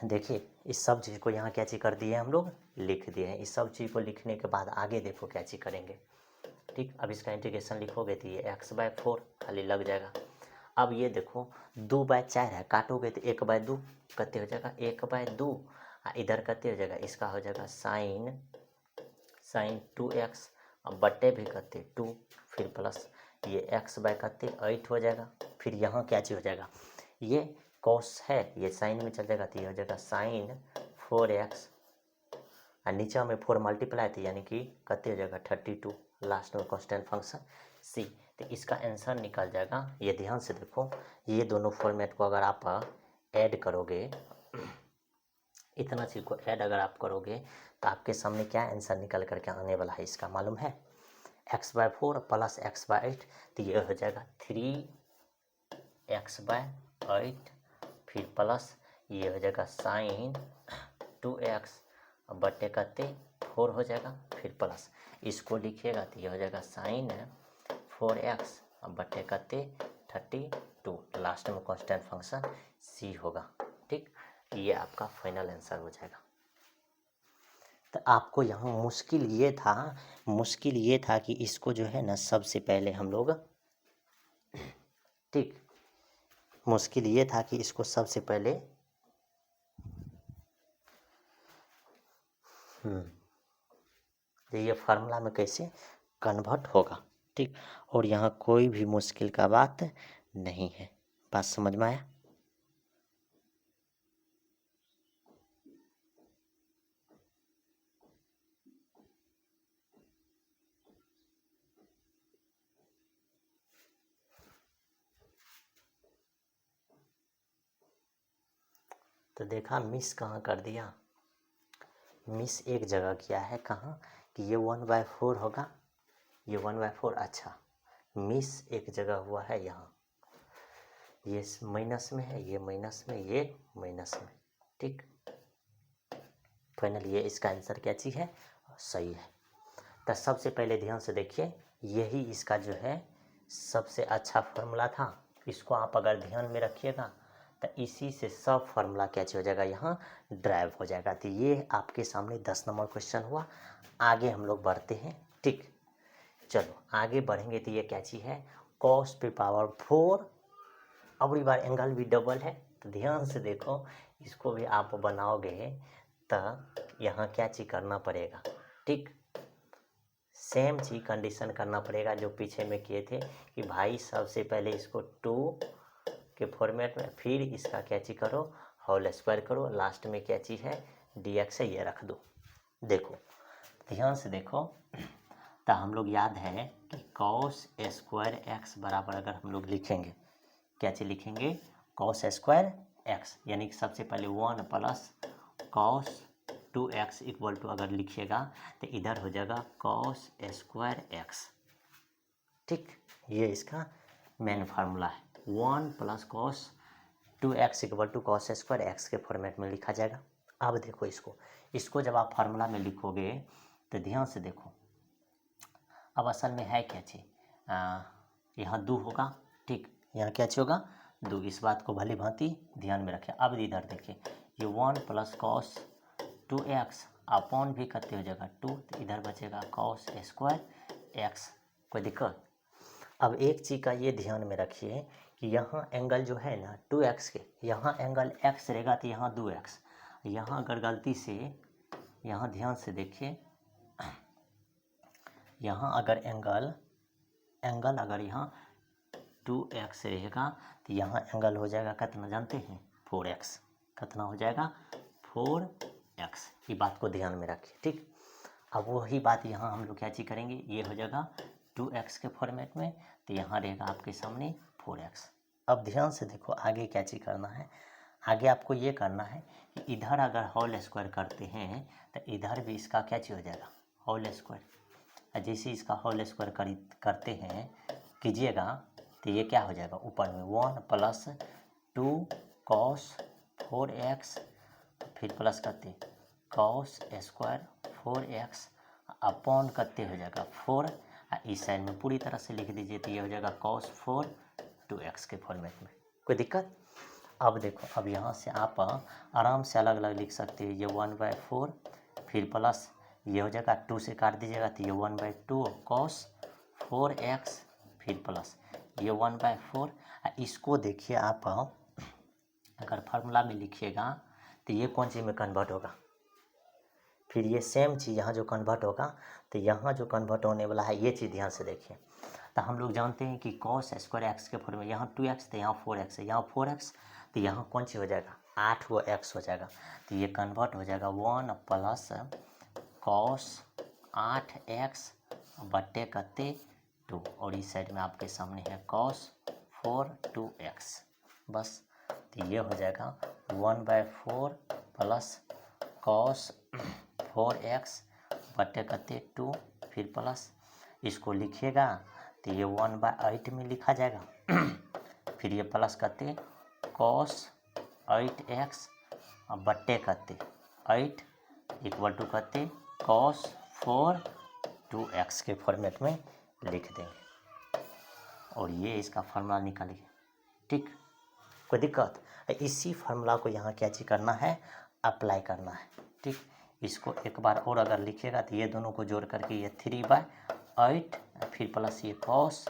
देखिए इस सब चीज़ को यहाँ क्या चीज़ कर दिए हम लोग, लिख दिए हैं। इस सब चीज़ को लिखने के बाद आगे देखो क्या चीज़ करेंगे। ठीक, अब इसका इंटीग्रेशन लिखोगे तो ये x/4 खाली लग जाएगा। अब ये देखो 2/4 है, काटोगे तो 1/2 कते हो जाएगा 1/2, इधर कते हो जाएगा, इसका हो जाएगा साइन 2x बट्टे भी करते 2, फिर प्लस ये x/कते 8 हो जाएगा। फिर यहाँ क्या चीज़ हो जाएगा, ये कॉस है ये साइन में चल जाएगा तो ये हो जाएगा साइन 4x, और नीचे में 4 मल्टीप्लाई थी यानी कि कते हो जाएगा 32, लास्ट में कांस्टेंट फंक्शन सी। तो इसका आंसर निकल जाएगा, ये ध्यान से देखो, ये दोनों फॉर्मेट को अगर आप ऐड करोगे, इतना चीज़ को ऐड अगर आप करोगे तो आपके सामने क्या आंसर निकल करके आने वाला है इसका मालूम है? x/4 प्लस x/8, तो ये हो जाएगा 3x/8, फिर प्लस ये हो जाएगा साइन 2x बटे करते 4 हो जाएगा, फिर प्लस इसको लिखिएगा तो ये हो जाएगा साइन 4x बटे करते 32, लास्ट में कांस्टेंट फंक्शन c होगा। ठीक, ये आपका फाइनल आंसर हो जाएगा। तो आपको यहाँ मुश्किल ये था कि इसको जो है ना सबसे पहले हम लोग, ठीक, मुश्किल ये था कि इसको सबसे पहले तो ये फार्मूला में कैसे कन्वर्ट होगा। ठीक, और यहाँ कोई भी मुश्किल का बात नहीं है। बात समझ में आया? तो देखा मिस कहाँ कर दिया, मिस एक जगह किया है, कहाँ कि ये 1/4 होगा, ये 1/4। अच्छा, मिस एक जगह हुआ है यहाँ, ये माइनस में है, ये माइनस में, ये माइनस में। ठीक, फाइनल ये इसका आंसर क्या चीज़ है? सही है। तो सबसे पहले ध्यान से देखिए, यही इसका जो है सबसे अच्छा फार्मूला था। इसको आप अगर ध्यान में रखिएगा तो इसी से सब फार्मूला क्या हो जाएगा, यहाँ ड्राइव हो जाएगा। तो ये आपके सामने 10 नंबर क्वेश्चन हुआ। आगे हम लोग बढ़ते हैं। ठीक, चलो आगे बढ़ेंगे। तो ये क्या चीज़ है? cos पे पावर 4, अब बार एंगल भी डबल है। तो ध्यान से देखो, इसको भी आप बनाओगे तो यहाँ क्या चीज़ करना पड़ेगा। ठीक, सेम चीज कंडीशन करना पड़ेगा जो पीछे में किए थे कि भाई सबसे पहले इसको 2 के फॉर्मेट में, फिर इसका क्या चीज करो, होल स्क्वायर करो, लास्ट में क्या चीज है, dx है, ये रख दो। देखो ध्यान से देखो, तो हम लोग याद है कि cos स्क्वायर x बराबर अगर हम लोग लिखेंगे, क्या चीज लिखेंगे, cos स्क्वायर x, यानी कि सबसे पहले 1 plus cos 2x equal to अगर लिखिएगा तो इधर हो जाएगा cos स्क्वायर x। ठीक, ये इसका मेन फार्मूला है। 1 plus cos 2x equal to cos square x के फॉर्मेट में लिखा जाएगा। अब देखो इसको जब आप फार्मूला में लिखोगे तो ध्यान से देखो, अब असल में है क्या चीज, यहाँ 2 होगा। ठीक, यहाँ क्या चीज होगा, 2। इस बात को भली भांति ध्यान में रखें। अब इधर देखिए, ये 1 प्लस cos 2x अपॉन भी करते हो जाएगा 2, तो इधर बचेगा cos स्क्वायर x। कोई दिक्कत? अब एक चीज़ का ये ध्यान में रखिए कि यहाँ एंगल जो है ना 2x के, यहाँ एंगल x रहेगा तो यहाँ 2x। यहाँ अगर गलती से, यहाँ ध्यान से देखिए, यहाँ अगर एंगल अगर यहाँ 2x रहेगा तो यहाँ एंगल हो जाएगा कितना जानते हैं, 4x। कितना हो जाएगा, 4x। ये बात को ध्यान में रखिए। ठीक, अब वही बात यहाँ हम लोग क्या चीज़ करेंगे, ये हो जाएगा 2x के फॉर्मेट में, तो यहाँ रहेगा आपके सामने 4x। अब ध्यान से देखो आगे क्या चीज़ करना है। आगे आपको ये करना है कि इधर अगर होल स्क्वायर करते हैं तो इधर भी इसका क्या चीज़ हो जाएगा, होल स्क्वायर। जैसे इसका होल स्क्वायर करते हैं कीजिएगा तो ये क्या हो जाएगा, ऊपर में 1 प्लस 2 cos 4x, फिर प्लस करते cos स्क्वायर 4x अपॉन करते हो जाएगा 4, इस साइड में पूरी तरह से लिख दीजिए तो ये हो जाएगा cos 4 2x के फॉर्मेट में। कोई दिक्कत? अब देखो, अब यहाँ से आप आराम से अलग अलग लिख सकते हैं। ये 1/4, फिर प्लस ये हो जाएगा 2 से काट दीजिएगा तो ये 1/2 cos 4x, फिर प्लस ये 1/4। इसको देखिए आप अगर फार्मूला में लिखिएगा तो ये कौन चीज़ में कन्वर्ट होगा, फिर ये सेम चीज़ यहाँ जो कन्वर्ट होगा, तो यहाँ जो कन्वर्ट होने वाला है ये चीज़ ध्यान से देखिए। तो हम लोग जानते हैं कि cos स्क्वायर x के फॉर्म में यहाँ 2x, तो यहाँ 4x है, यहाँ 4x, तो यहाँ कौन चीज़ हो जाएगा, 8 वो x हो जाएगा। तो ये कन्वर्ट हो जाएगा 1 प्लस cos 8x बटे करते 2 और इस साइड में आपके सामने है cos 4 2x। बस तो ये हो जाएगा 1/4 प्लस cos 4x बटे कते 2 फिर प्लस इसको लिखिएगा तो ये 1/8 में लिखा जाएगा फिर ये प्लस कते cos 8x बटे कते 8 इक्वल टू कते cos 4 2x के फॉर्मेट में लिख देंगे और ये इसका फार्मूला निकालिए। ठीक, कोई दिक्कत? इसी फार्मूला को यहाँ क्या चीज करना है, अप्लाई करना है। ठीक, इसको एक बार और अगर लिखिएगा तो ये दोनों को जोड़ करके ये 3/8 फिर प्लस ये cos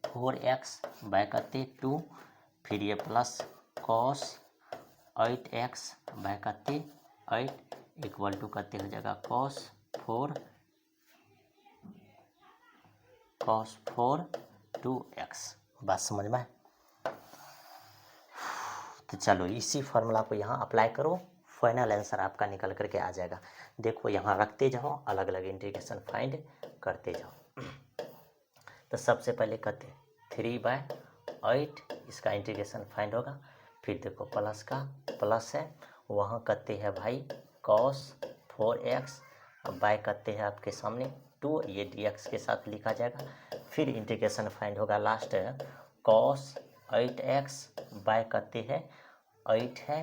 4x बाय कते 2 फिर ये प्लस cos 8x बाय कते 8 इक्वल टू कते हो जाएगा cos 4 2x। बात समझ में? तो चलो इसी फार्मूला को यहाँ अप्लाई करो, फाइनल आंसर आपका निकल करके आ जाएगा। देखो यहाँ रखते जाओ, अलग अलग इंटीग्रेशन फाइंड करते जाओ। तो सबसे पहले करते 3/8 इसका इंटीग्रेशन फाइंड होगा। फिर देखो प्लस का प्लस है, वहाँ करते हैं भाई cos 4x बाय करते हैं आपके सामने 2, ये dx के साथ लिखा जाएगा। फिर इंटीग्रेशन फाइंड होगा लास्ट cos 8x बाय करते हैं 8 है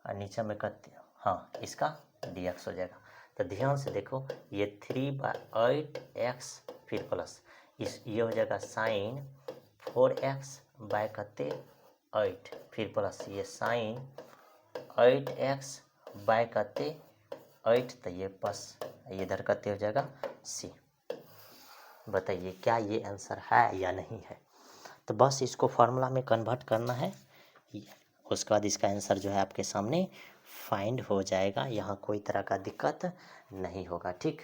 नीचे में करते हाँ इसका dx हो जाएगा। तो ध्यान से देखो ये 3/8x फिर प्लस ये हो जाएगा साइन 4x बाय करते 8 फिर प्लस ये साइन 8x बाय करते 8 तो ये प्लस ये इधर करते हो जाएगा c। बताइए क्या ये आंसर है या नहीं है? तो बस इसको फार्मूला में कन्वर्ट करना है, उसके बाद इसका आंसर जो है आपके सामने फाइंड हो जाएगा। यहाँ कोई तरह का दिक्कत नहीं होगा। ठीक,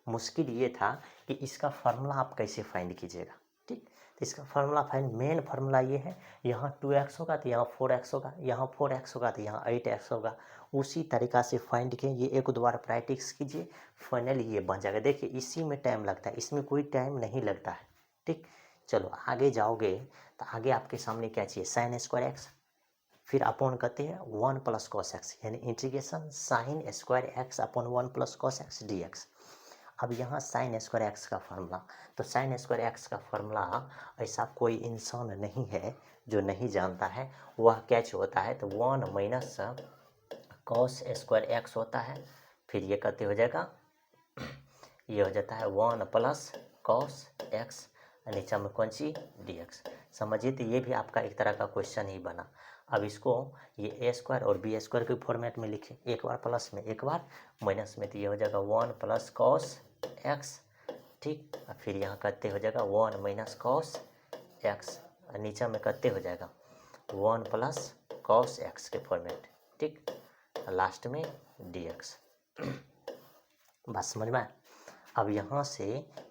मुश्किल ये था कि इसका फार्मूला आप कैसे फाइंड कीजिएगा। ठीक, तो इसका फार्मूला फाइंड मेन फार्मूला ये है, यहाँ 2x होगा तो यहाँ 4x होगा, यहाँ 4x होगा तो यहाँ 8x होगा। उसी तरीक़ा से फाइंड के ये एक दो बार प्रैक्टिस कीजिए, फाइनली ये बन जाएगा। देखिए इसी में टाइम लगता है, इसमें कोई टाइम नहीं लगता है। ठीक, चलो आगे जाओगे तो आगे आपके सामने क्या चाहिए, साइन स्क्वायर एक्स फिर अपॉन करते हैं 1 प्लस कॉस एक्स, यानी integration sign square x upon 1 plus cos x D x. अब यहाँ साइन स्क्वायर एक्स का फार्मूला, तो साइन स्क्वायर एक्स का फार्मूला ऐसा कोई इंसान नहीं है जो नहीं जानता है। वह कैच होता है तो 1 माइनस कॉस स्क्वायर एक्स होता है, फिर ये कहते हो जाएगा ये हो जाता है 1 प्लस कॉस एक्स नीचे में कौन सी डी एक्स। समझिए तो ये भी आपका एक तरह का क्वेश्चन ही बना। अब इसको ये ए स्क्वायर और बी स्क्वायर के फॉर्मेट में लिखे, एक बार प्लस में एक बार माइनस में, तो ये हो जाएगा 1 प्लस कॉस एक्स। ठीक, फिर यहाँ करते हो जाएगा 1 माइनस कॉस एक्स, नीचे में करते हो जाएगा 1 प्लस कॉस एक्स के फॉर्मेट। ठीक, लास्ट में डी एक्स। बस समझ में? अब यहाँ से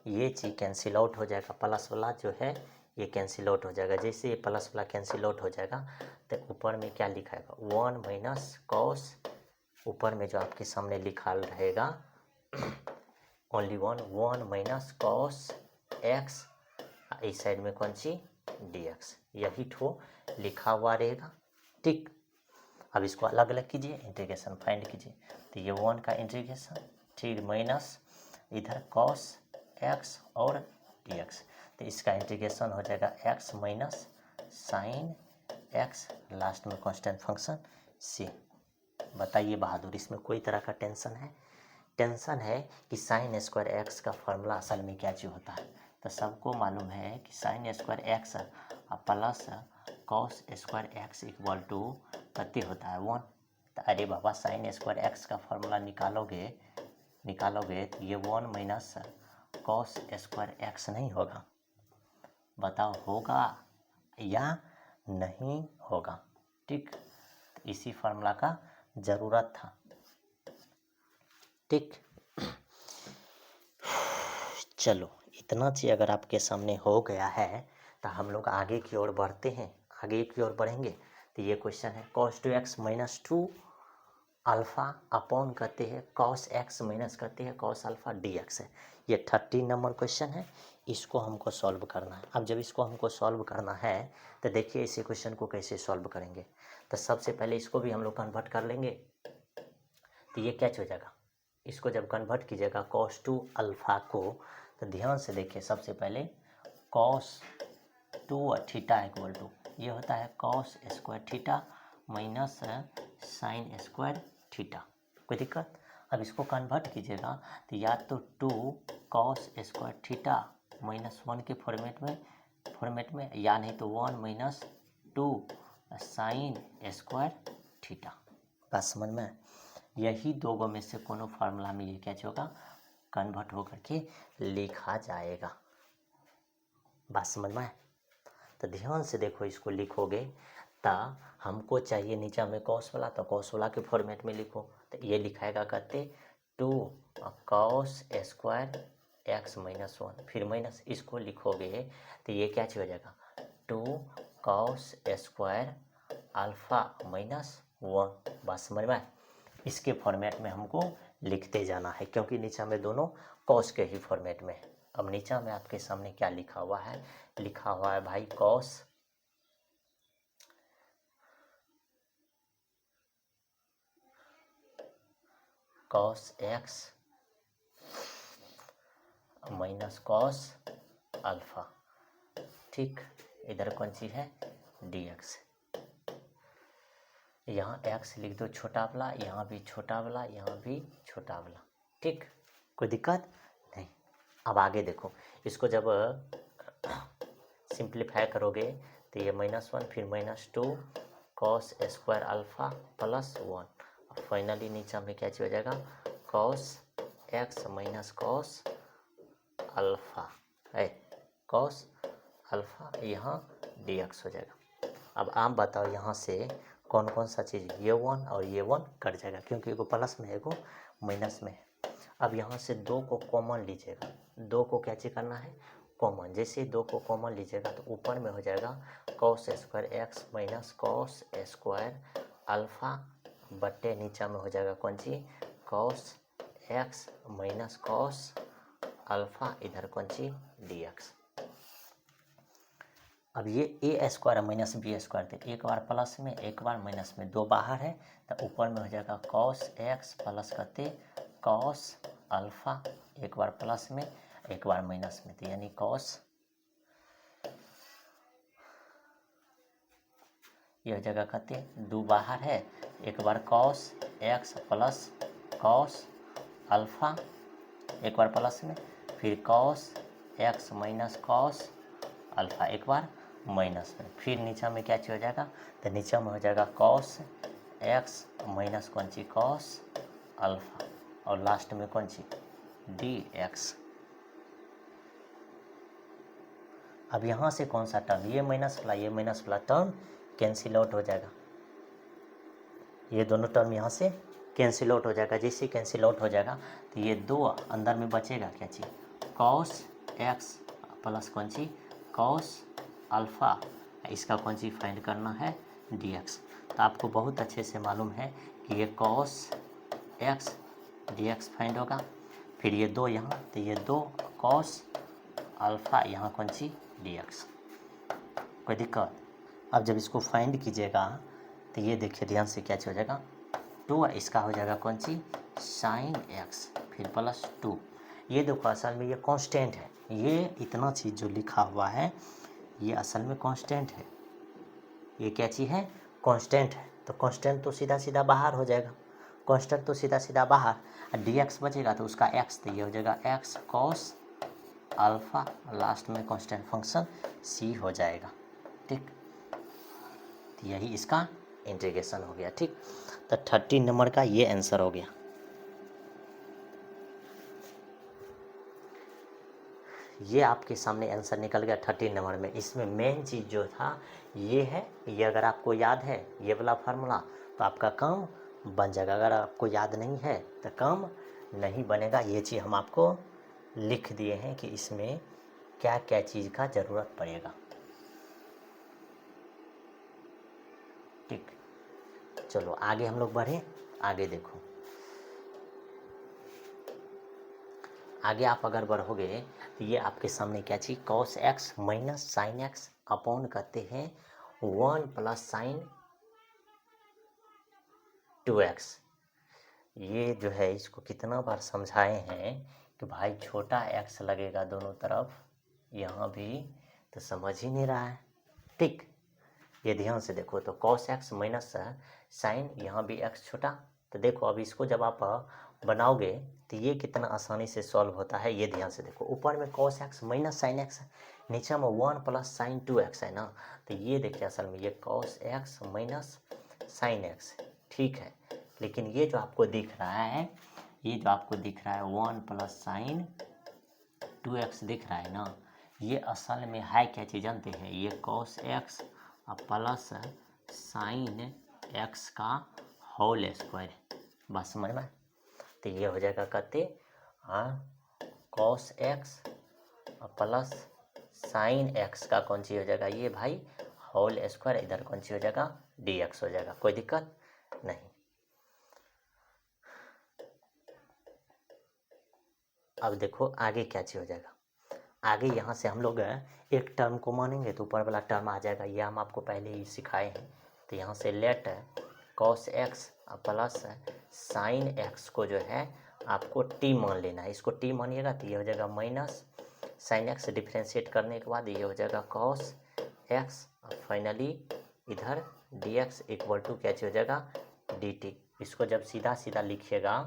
ये चीज़ कैंसिल आउट हो जाएगा, प्लस वाला जो है ये कैंसिल आउट हो जाएगा। जैसे ये प्लस वाला कैंसिल आउट हो जाएगा तो ऊपर में क्या लिखा है 1 माइनस कॉस, ऊपर में जो आपके सामने लिखा रहेगा ओनली 1 माइनस कॉस एक्स, इस साइड में कौन सी डी एक्स, यही ठो लिखा हुआ रहेगा। ठीक, अब इसको अलग अलग कीजिए, इंटीग्रेशन फाइंड कीजिए। तो ये 1 का इंटीग्रेशन ठीक माइनस इधर cos x और dx, तो इसका इंटीग्रेशन हो जाएगा x minus sine x, last में कांस्टेंट फंक्शन c। बताइए बहादुर, इसमें कोई तरह का टेंशन है? टेंशन है कि साइन स्क्वायर एक्स का फॉर्मूला असल में क्या चीज़ होता है। तो सबको मालूम है कि sine square x plus cos square x equal to कितने होता है 1। तो अरे बाबा साइन स्क्वायर एक्स का फॉर्मूला निकालोगे तो ये 1 माइनस कॉस स्क्वायर एक्स नहीं होगा? बताओ होगा या नहीं होगा? ठीक, तो इसी फार्मूला का ज़रूरत था। ठीक, चलो इतना चीज़ अगर आपके सामने हो गया है तो हम लोग आगे की ओर बढ़ते हैं। आगे की ओर बढ़ेंगे तो ये क्वेश्चन है cos 2x minus 2 alpha upon कहते हैं कॉस एक्स माइनस कहते हैं कॉस अल्फ़ा डी एक्स है। ये 30 नंबर क्वेश्चन है, इसको हमको सॉल्व करना है। अब जब इसको हमको सॉल्व करना है तो देखिए इसी क्वेश्चन को कैसे सॉल्व करेंगे। तो सबसे पहले इसको भी हम लोग कन्वर्ट कर लेंगे, तो ये क्या हो जाएगा, इसको जब कन्वर्ट कीजिएगा कॉस टू अल्फ़ा को, तो ध्यान से देखिए सबसे पहले cos two theta equal to ये होता है cos square theta minus sine square theta. कोई दिक्कत। अब इसको कन्वर्ट कीजिएगा तो या तो two cos square theta minus one के फॉर्मेट में या नहीं तो one minus two sine square theta. बात समझ में। यही दो गो में से कोनो फार्मूला में ये क्या होगा, कन्वर्ट होकर के लिखा जाएगा। बात समझ में। तो ध्यान से देखो, इसको लिखोगे ता हमको चाहिए नीचे में कॉस वाला, तो कॉस वाला के फॉर्मेट में लिखो। तो ये लिखाएगा कहते two cos square x minus one, फिर माइनस इसको लिखोगे तो ये क्या हो जाएगा, two cos square alpha minus one. बात समझ में। इसके फॉर्मेट में हमको लिखते जाना है, क्योंकि नीचे में दोनों कॉस के ही फॉर्मेट में है। अब नीचे में आपके सामने क्या लिखा हुआ है, लिखा हुआ है भाई cos x minus cos alpha. ठीक, इधर कौन सी है, डी एक्स। यहाँ एक्स लिख दो छोटा वाला, यहाँ भी छोटा वाला, यहाँ भी छोटा वाला। ठीक, कोई दिक्कत नहीं। अब आगे देखो, इसको जब सिंप्लीफाई करोगे तो ये माइनस वन फिर minus two cos square alpha plus one. Finally नीचे में क्या हो जाएगा, cos x minus cos alpha है, कॉस अल्फ़ा यहाँ डी एक्स हो जाएगा। अब आप बताओ यहाँ से कौन कौन सा चीज़, ये वन और ये वन कट जाएगा, क्योंकि एगो प्लस में है एगो माइनस में है। अब यहाँ से दो को कॉमन लीजिएगा, दो को क्या चीज करना है, कॉमन। जैसे दो को कॉमन लीजिएगा तो ऊपर में हो जाएगा cos square x minus cos square alpha बट्टे नीचे में हो जाएगा कौन सी, cos x minus cos alpha, इधर कौन सी, डी एक्स। अब ये A square minus B square थे, एक बार प्लस में एक बार माइनस में, दो बाहर है तो ऊपर में हो जाएगा कॉस एक्स प्लस करते कॉस अल्फ़ा, एक बार प्लस में एक बार माइनस में, तो यानी कॉस, यह जगह कहते दो बाहर है, एक बार cos x plus cos alpha, एक बार प्लस में, फिर cos x minus cos alpha, एक बार माइनस में, फिर नीचे में क्या हो जाएगा, तो नीचे में हो जाएगा कॉस एक्स माइनस कौन सी कॉस अल्फ़ा, और लास्ट में कौन सी, डी एक्स। अब यहाँ से कौन सा टर्म, ये माइनस वाला टर्म कैंसिल आउट हो जाएगा, ये दोनों टर्म यहाँ से कैंसिल आउट हो जाएगा। जैसे कैंसिल आउट हो जाएगा तो ये दो अंदर में बचेगा क्या चीज़, कॉस एक्स प्लस कौन सी कॉस अल्फ़ा, इसका कौन सी फाइंड करना है, डी एक्स। तो आपको बहुत अच्छे से मालूम है कि ये cos x D x find होगा, फिर ये दो यहाँ, तो ये दो कॉस अल्फ़ा, यहाँ कौन सी, डी एक्स। कोई दिक्कत। अब जब इसको फाइंड कीजिएगा तो ये देखिए ध्यान से क्या हो जाएगा, टू, इसका हो जाएगा कौन सी, साइन एक्स, फिर प्लस टू। ये देखो असल में ये कांस्टेंट है, ये इतना चीज़ जो लिखा हुआ है ये असल में कांस्टेंट है। ये क्या चीज़ है, कांस्टेंट है। तो कांस्टेंट तो सीधा सीधा बाहर हो जाएगा, कांस्टेंट तो सीधा सीधा बाहर, डी एक्स बचेगा तो उसका एक्स, तो ये हो जाएगा एक्स कॉस अल्फ़ा, लास्ट में कांस्टेंट फंक्शन सी हो जाएगा। ठीक, तो यही इसका इंटीग्रेशन हो गया। ठीक, तो 30 नंबर का ये आंसर हो गया। ये आपके सामने आंसर निकल गया 30 नंबर में। इसमें मेन चीज़ जो था ये है, ये अगर आपको याद है ये वाला फार्मूला तो आपका काम बन जाएगा। अगर आपको याद नहीं है तो काम नहीं बनेगा। ये चीज़ हम आपको लिख दिए हैं कि इसमें क्या क्या चीज़ का ज़रूरत पड़ेगा। ठीक, चलो आगे हम लोग बढ़ें। आगे देखो, आगे आप अगर बढ़ोगे तो ये आपके सामने क्या चीज, cos x minus sign x upon कहते हैं 1 प्लस साइन 2x। ये जो है इसको कितना बार समझाए हैं कि भाई छोटा x लगेगा दोनों तरफ, यहाँ भी तो समझ ही नहीं रहा है। ठीक, ये ध्यान से देखो तो cos x माइनस साइन, यहाँ भी x छोटा, तो देखो अब इसको जब आप बनाओगे तो ये कितना आसानी से सॉल्व होता है। ये ध्यान से देखो, ऊपर में cos x minus sine x, नीचे में 1 प्लस साइन 2x है ना, तो ये देखिए असल में ये cos x minus sine x, ठीक है। लेकिन ये जो आपको दिख रहा है, ये जो आपको दिख रहा है 1 प्लस साइन 2x दिख रहा है ना, ये असल में है क्या चीज़ जानते हैं, ये cos x plus sine x का होल स्क्वायर, बस समझ में। तो ये हो जाएगा कहते cos x plus sine x का कौन सी हो जाएगा ये भाई होल स्क्वायर, इधर कौन सी हो जाएगा dx हो जाएगा, कोई दिक्कत नहीं। अब देखो आगे क्या चीज हो जाएगा, आगे यहाँ से हम लोग एक टर्म को मानेंगे तो ऊपर वाला टर्म आ जाएगा, ये हम आपको पहले ही सिखाए हैं। तो यहाँ से let cos x plus sine x को जो है आपको t मान लेना है, इसको t मानिएगा तो ये हो जाएगा माइनस साइन x, डिफ्रेंशिएट करने के बाद ये हो जाएगा cos x, और फाइनली इधर dx इक्वल टू क्या हो जाएगा dt। इसको जब सीधा सीधा लिखिएगा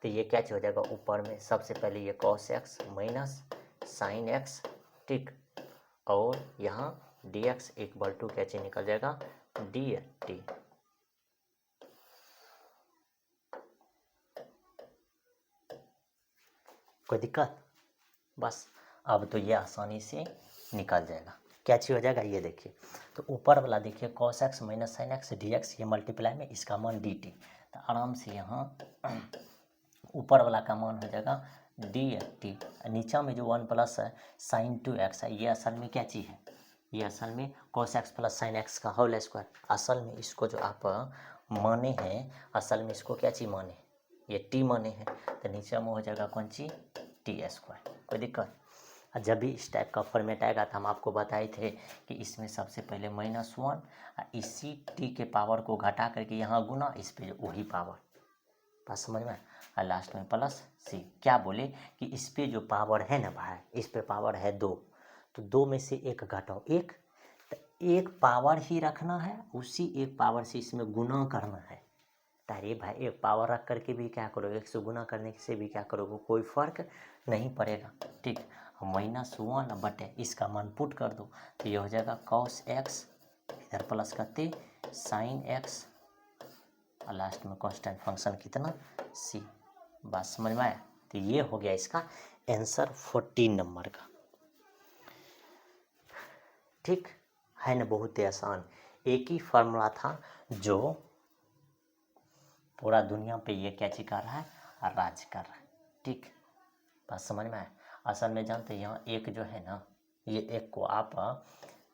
तो ये क्या हो जाएगा, ऊपर में सबसे पहले ये cos x minus sine x, ठीक, और यहाँ dx इक्वल टू क्या चीज निकल जाएगा dt। कोई दिक्कत, बस अब तो ये आसानी से निकल जाएगा। क्या चीज हो जाएगा ये देखिए, तो ऊपर वाला देखिए cos x minus sine x dx, ये मल्टीप्लाई में इसका मान dt, तो आराम से यहाँ ऊपर वाला का मान हो जाएगा dt, नीचा में जो 1 प्लस साइन 2x है, ये असल में क्या चीज़ है, ये असल में cos x plus sine x का होल स्क्वायर। असल में इसको जो आप माने हैं, असल में इसको क्या चीज़ माने, ये t माने हैं, तो नीचे में हो जाएगा कौन सी टी स्क्वायर, कोई दिक्कत। जब भी इस टाइप का फॉर्मेट आएगा तो हम आपको बताए थे कि इसमें सबसे पहले -1, इसी टी के पावर को घटा करके यहाँ गुना, इस पे वही पावर, बात समझ में, और लास्ट में प्लस सी। क्या बोले कि इस पे जो पावर है ना भाई, इस पे पावर है 2, तो 2 में से एक घटाओ 1, तो एक पावर ही रखना है, उसी एक पावर से इसमें गुना करना है। अरे भाई एक पावर रख करके भी क्या करोगे, 1 से गुना करने से भी क्या करोगे, कोई फर्क नहीं पड़ेगा, ठीक। -1 बटे इसका मान पुट कर दो, तो ये हो जाएगा cos x, इधर प्लस करते साइन x, और लास्ट में कांस्टेंट फंक्शन कितना c, बात समझ में आया। तो ये हो गया इसका आंसर 14 नंबर का, ठीक है ना, बहुत ही आसान। एक ही फार्मूला था जो पूरा दुनिया पे ये क्या चीज कर रहा है, राज कर रहा है, ठीक, बात समझ में आया। असल में जानते हैं यहाँ एक जो है ना, ये एक को आप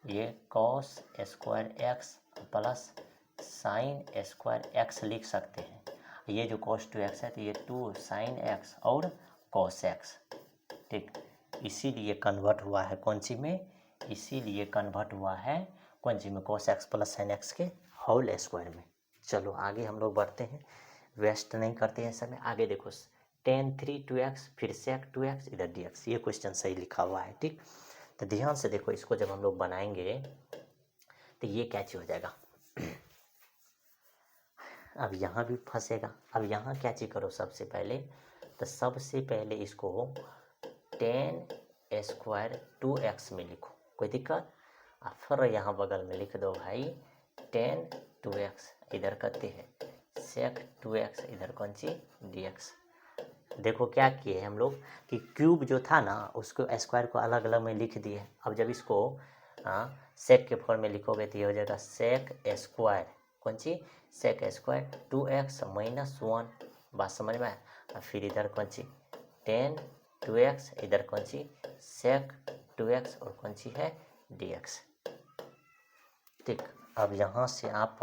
ये cos square x plus sign square x लिख सकते हैं, ये जो cos 2x है तो ये 2 साइन एक्स और cos x, ठीक, इसीलिए कन्वर्ट हुआ है कौन सी में, इसीलिए कन्वर्ट हुआ है कौन सी में, cos x plus sine x के होल स्क्वायर में। चलो आगे हम लोग बढ़ते हैं, वेस्ट नहीं करते हैं समय। आगे देखो tan 3 2x, फिर sec 2x, इधर dx, ये क्वेश्चन सही लिखा हुआ है, ठीक। तो ध्यान से देखो, इसको जब हम लोग बनाएंगे तो ये क्या चीज हो जाएगा, अब यहाँ भी फंसेगा। अब यहाँ क्या चीज करो, सबसे पहले तो सबसे पहले इसको tan स्क्वायर 2x में लिखो, कोई दिक्कत, और फिर यहाँ बगल में लिख दो भाई tan 2x, इधर करते हैं sec 2x, इधर कौन सी dx। देखो क्या किए हम लोग कि क्यूब जो था ना उसको स्क्वायर को अलग अलग में लिख दिए। अब जब इसको सेक के फॉर्म में लिखोगे तो ये हो जाएगा सेक स्क्वायर कौन सी सेक स्क्वायर 2x माइनस 1, बात समझ में आया। और फिर इधर कौन सी tan 2x, इधर कौन सी सेक 2x और कौन सी है dx, ठीक। अब यहाँ से आप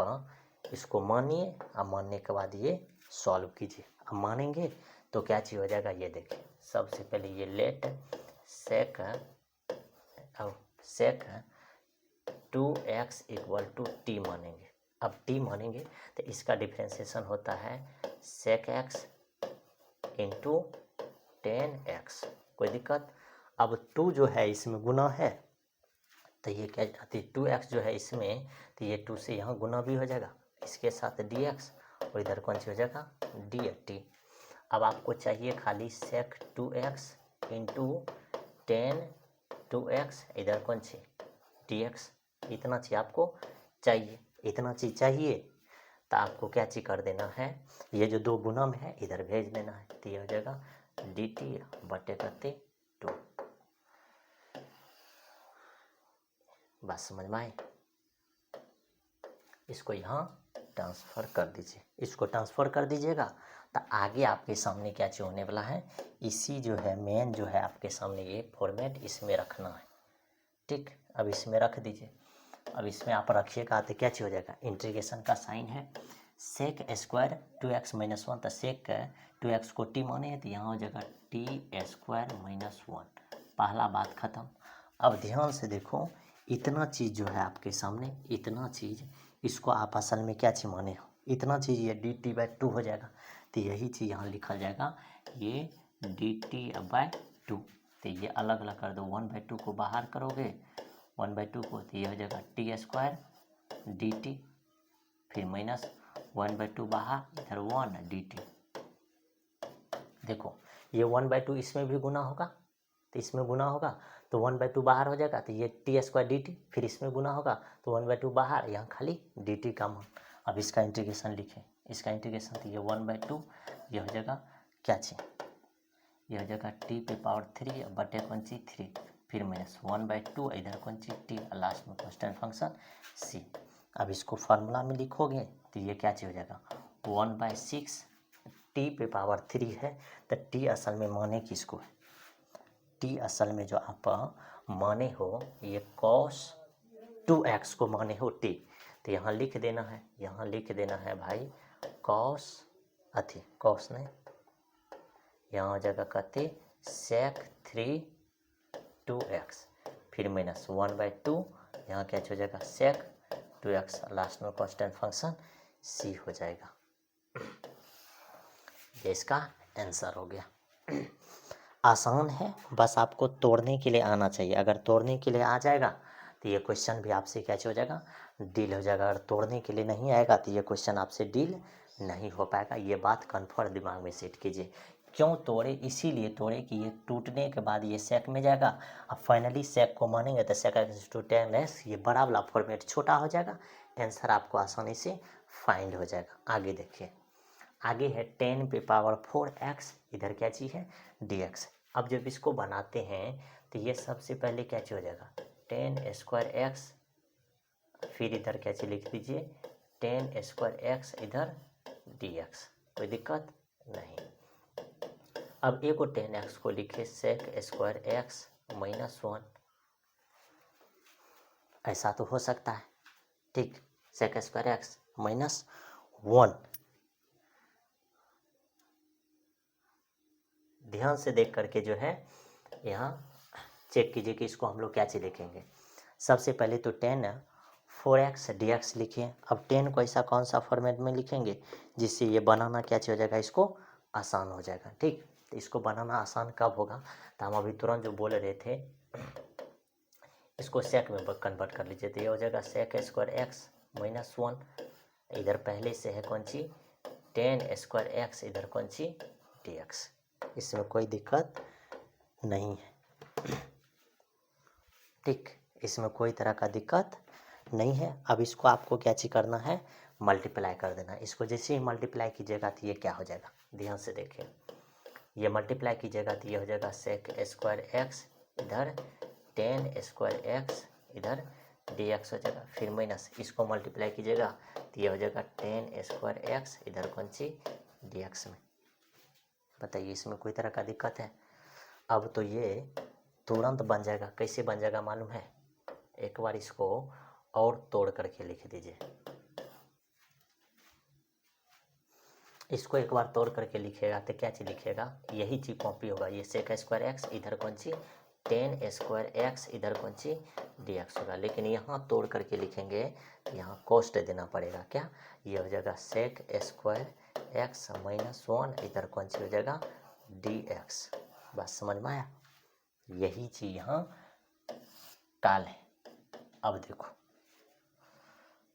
इसको मानिए, और मानने के बाद ये सॉल्व कीजिए। अब मानेंगे तो क्या चीज़ हो जाएगा, ये देखिए। सबसे पहले ये लेट सेक, अब सेक 2x इक्वल टू टी मानेंगे। अब टी मानेंगे तो इसका डिफ्रेंसिएशन होता है सेक एक्स इंटू 10x। कोई दिक्कत? अब 2 जो है इसमें गुना है, तो ये क्या आती, 2x जो है इसमें, तो ये 2 से यहाँ गुना भी हो जाएगा, इसके साथ dx, और इधर कौन सी हो जाएगा, dt। अब आपको चाहिए खाली सेक 2x इंटू 10 2x, इधर कौन सी dx। इतना चीज़ आपको चाहिए, इतना चीज़ चाहिए तो आपको क्या चीज़ कर देना है, ये जो 2 गुना में है इधर भेज देना है, तो ये हो जाएगा dt बटे करते 2। बस समझ में आए? इसको यहाँ ट्रांसफ़र कर दीजिए, इसको ट्रांसफ़र कर दीजिएगा तो आगे आपके सामने क्या चीज़ होने वाला है, इसी जो है मेन जो है आपके सामने ये फॉर्मेट इसमें रखना है। ठीक, अब इसमें रख दीजिए। अब इसमें आप रखिएगा तो क्या चीज़ हो जाएगा, इंटीग्रेशन का साइन है सेक स्क्वायर 2x माइनस 1, तो सेक 2x को टी माने तो यहाँ हो जाएगा टी स्क्वायर माइनस 1। पहला बात ख़त्म। अब ध्यान से देखो, इतना चीज़ जो है आपके सामने, इतना चीज़, इसको आप असल में क्या चीज़ माने हो, इतना चीज़ ये डी टी बाई 2 हो जाएगा, तो यही चीज़ यहाँ लिखा जाएगा, ये डी टी बाई 2। तो ये अलग अलग कर दो, 1/2 को बाहर करोगे, 1/2 को, तो ये हो जाएगा टी स्क्वायर डी टी, फिर माइनस 1/2 बाहर, इधर 1 डी टी। देखो ये 1/2 इसमें भी गुना होगा, तो इसमें गुना होगा तो 1/2 बाहर हो जाएगा, तो ये टी स्क्वायर डी टी, फिर इसमें गुना होगा तो 1/2 बाहर, यहाँ खाली डी टी का मान। अब इसका इंटीग्रेशन लिखें, इसका इंटीग्रेशन, तो ये 1/2, ये हो जाएगा क्या चीज, ये हो जाएगा टी पे पावर 3 बटे कौन सी 3, फिर माइनस 1/2, इधर कौन सी टी, लास्ट में कांस्टेंट फंक्शन सी। अब इसको फार्मूला में लिखोगे तो ये क्या चीज हो जाएगा, 1/6 टी पे पावर 3 है, तो टी असल में माने किसको है, टी असल में जो आप माने हो ये cos 2x को माने हो टी, तो यहाँ लिख देना है, यहाँ लिख देना है भाई cos, अथी cos नहीं, यहाँ हो जाएगा कहते sec 3 2x, फिर माइनस 1/2, यहाँ क्या हो जाएगा sec 2x, लास्ट में कांस्टेंट फंक्शन c हो जाएगा। ये इसका आंसर हो गया। आसान है, बस आपको तोड़ने के लिए आना चाहिए। अगर तोड़ने के लिए आ जाएगा तो ये क्वेश्चन भी आपसे कैसे हो जाएगा, डील हो जाएगा। अगर तोड़ने के लिए नहीं आएगा तो ये क्वेश्चन आपसे डील नहीं हो पाएगा। ये बात कन्फर्म दिमाग में सेट कीजिए। क्यों तोड़े, इसीलिए तोड़े कि ये टूटने के बाद ये सेक में जाएगा। अब फाइनली सेक को मानेंगे तो सेक टू 10x, ये बड़ा वाला फॉर्मेट छोटा हो जाएगा, आंसर आपको आसानी से फाइंड हो जाएगा। आगे देखिए, आगे है 10 पे पावर 4x, इधर क्या चीज़ है dx। अब जब इसको बनाते हैं तो ये सबसे पहले क्या चीज़ हो जाएगा 10 स्क्वायर x, फिर इधर क्या चीज़ लिख दीजिए 10 स्क्वायर x, इधर dx। कोई दिक्कत नहीं। अब एक और 10x को लिखे सेक स्क्वायर x माइनस 1, ऐसा तो हो सकता है। ठीक, सेक स्क्वायर x माइनस 1, ध्यान से देख करके जो है यहाँ चेक कीजिए कि इसको हम लोग क्या चीज़ लिखेंगे। सबसे पहले तो 10 4x dx लिखिए। अब 10 को ऐसा कौन सा फॉर्मेट में लिखेंगे जिससे ये बनाना क्या चीज़ हो जाएगा, इसको आसान हो जाएगा। ठीक, तो इसको बनाना आसान कब होगा, तो हम अभी तुरंत जो बोल रहे थे इसको सेक में कन्वर्ट कर लीजिए, तो ये हो जाएगा सेक स्क्वायर एक्स माइनस 1, इधर पहले से है कौन सी 10 स्क्वायर एक्स, इधर कौन सी dx। इसमें कोई दिक्कत नहीं है। ठीक, इसमें कोई तरह का दिक्कत नहीं है। अब इसको आपको क्या चीज करना है, मल्टीप्लाई कर देना। इसको जैसे ही मल्टीप्लाई कीजिएगा तो ये क्या हो जाएगा, ध्यान से देखिए, ये मल्टीप्लाई कीजिएगा तो ये हो जाएगा सेक स्क्वायर एक्स, इधर 10 स्क्वायर एक्स, इधर dx हो जाएगा, फिर माइनस इसको मल्टीप्लाई कीजिएगा तो ये हो जाएगा 10 स्क्वायर एक्स, इधर कौन सी dx में। बताइए इसमें कोई तरह का दिक्कत है। अब तो ये तुरंत बन जाएगा। कैसे बन जाएगा मालूम है, एक बार इसको और तोड़ करके लिख दीजिए। इसको एक बार तोड़ करके लिखेगा तो क्या चीज़ लिखेगा, यही चीज़ कॉपी होगा। ये सेक स्क्वायर एक्स, इधर कौन सी टेन स्क्वायर एक्स, इधर कौन सी डी एक्स होगा। लेकिन यहाँ तोड़ करके लिखेंगे तो यहाँ कॉस्ट देना पड़ेगा। क्या, ये हो जाएगा sec square x minus one, इधर कौन सी हो जाएगा डी एक्स। बस समझ में आया, यही चीज़ यहाँ काल है। अब देखो,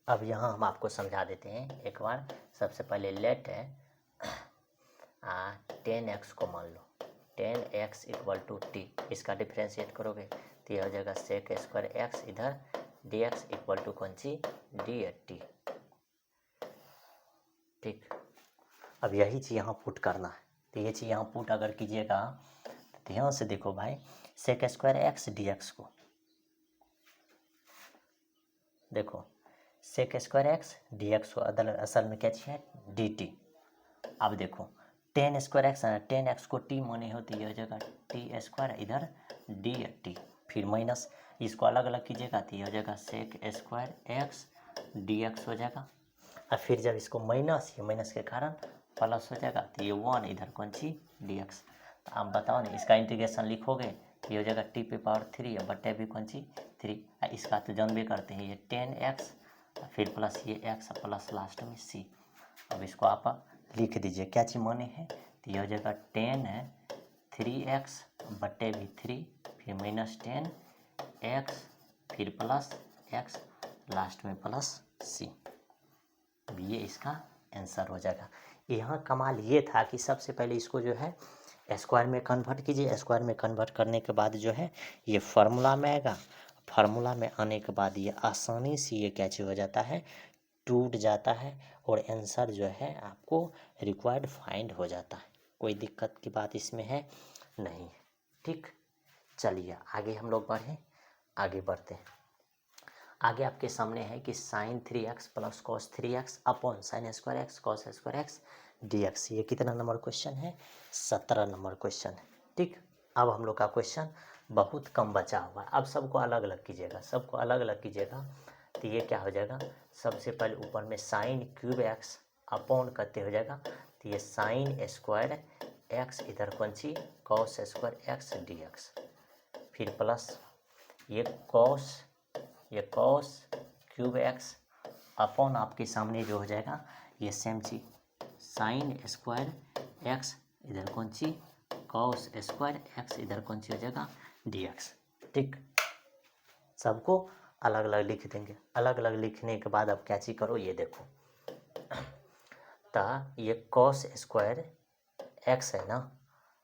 अब यहाँ हम आपको समझा देते हैं एक बार। सबसे पहले लेट है 10x को मान लो, 10x इक्वल टू टी, इसका डिफ्रेंशिएट करोगे तो यह हो जाएगा सेक स्क्वायर एक्स, इधर डी एक्स इक्वल टू कौन सी डी टी। ठीक, अब यही चीज़ यहाँ पुट करना है। तो ये चीज़ यहाँ पुट अगर कीजिएगा तो ध्यान से देखो भाई, sec square x D x को देखो, sec square x D x को असल में क्या चाहिए डी टी। अब देखो 10 स्क्वायर एक्स, 10x को टी माने हो तो ये हो जाएगा टी स्क्वायर, इधर डी टी, फिर माइनस इसको अलग अलग कीजिएगा तो ये हो जाएगा sec square x D x हो जाएगा। और फिर जब इसको माइनस, ये माइनस के कारण प्लस हो जाएगा तो ये वन, इधर कौन सी डी एक्स। तो आप बताओ ना, इसका इंटीग्रेशन लिखोगे तो ये हो जाएगा टी पे पावर 3 बटे भी कौन सी 3। इसका तो जानबे करते हैं ये 10x, फिर प्लस ये x प्लस लास्ट में c। अब इसको आप लिख दीजिए क्या चीज़ माने हैं, तो ये हो जाएगा 10 3x बटे भी 3, फिर माइनस 10x, फिर प्लस x, लास्ट में प्लस c। ये इसका आंसर हो जाएगा। यहाँ कमाल ये था कि सबसे पहले इसको जो है स्क्वायर में कन्वर्ट कीजिए। स्क्वायर में कन्वर्ट करने के बाद जो है ये फार्मूला में आएगा। फार्मूला में आने के बाद ये आसानी से ये क्या चीज़ हो जाता है, टूट जाता है और आंसर जो है आपको रिक्वायर्ड फाइंड हो जाता है। कोई दिक्कत की बात इसमें है नहीं। ठीक, चलिए आगे हम लोग बढ़ें, आगे बढ़ते हैं। आगे आपके सामने है कि sine 3x plus cos 3x upon sine square x cos square x D x. ये कितना नंबर क्वेश्चन है, 17 नंबर क्वेश्चन है। ठीक, अब हम लोग का क्वेश्चन बहुत कम बचा हुआ है। अब सबको अलग अलग कीजिएगा, सबको अलग अलग कीजिएगा तो ये क्या हो जाएगा, सबसे पहले ऊपर में साइन क्यूब एक्स अपॉन करते हो जाएगा तो ये साइन स्क्वायर एक्स, इधर कौन सी cos square x D x, फिर प्लस ये कॉस क्यूब एक्स अपॉन आपके सामने जो हो जाएगा ये सेम चीज साइन स्क्वायर एक्स, इधर कौन सी कॉस स्क्वायर एक्स, इधर कौन सी हो जाएगा डी एक्स। ठीक, सबको अलग अलग लिख देंगे। अलग अलग लिखने के बाद अब क्या चीज करो, ये देखो तो ये कॉस स्क्वायर एक्स है ना,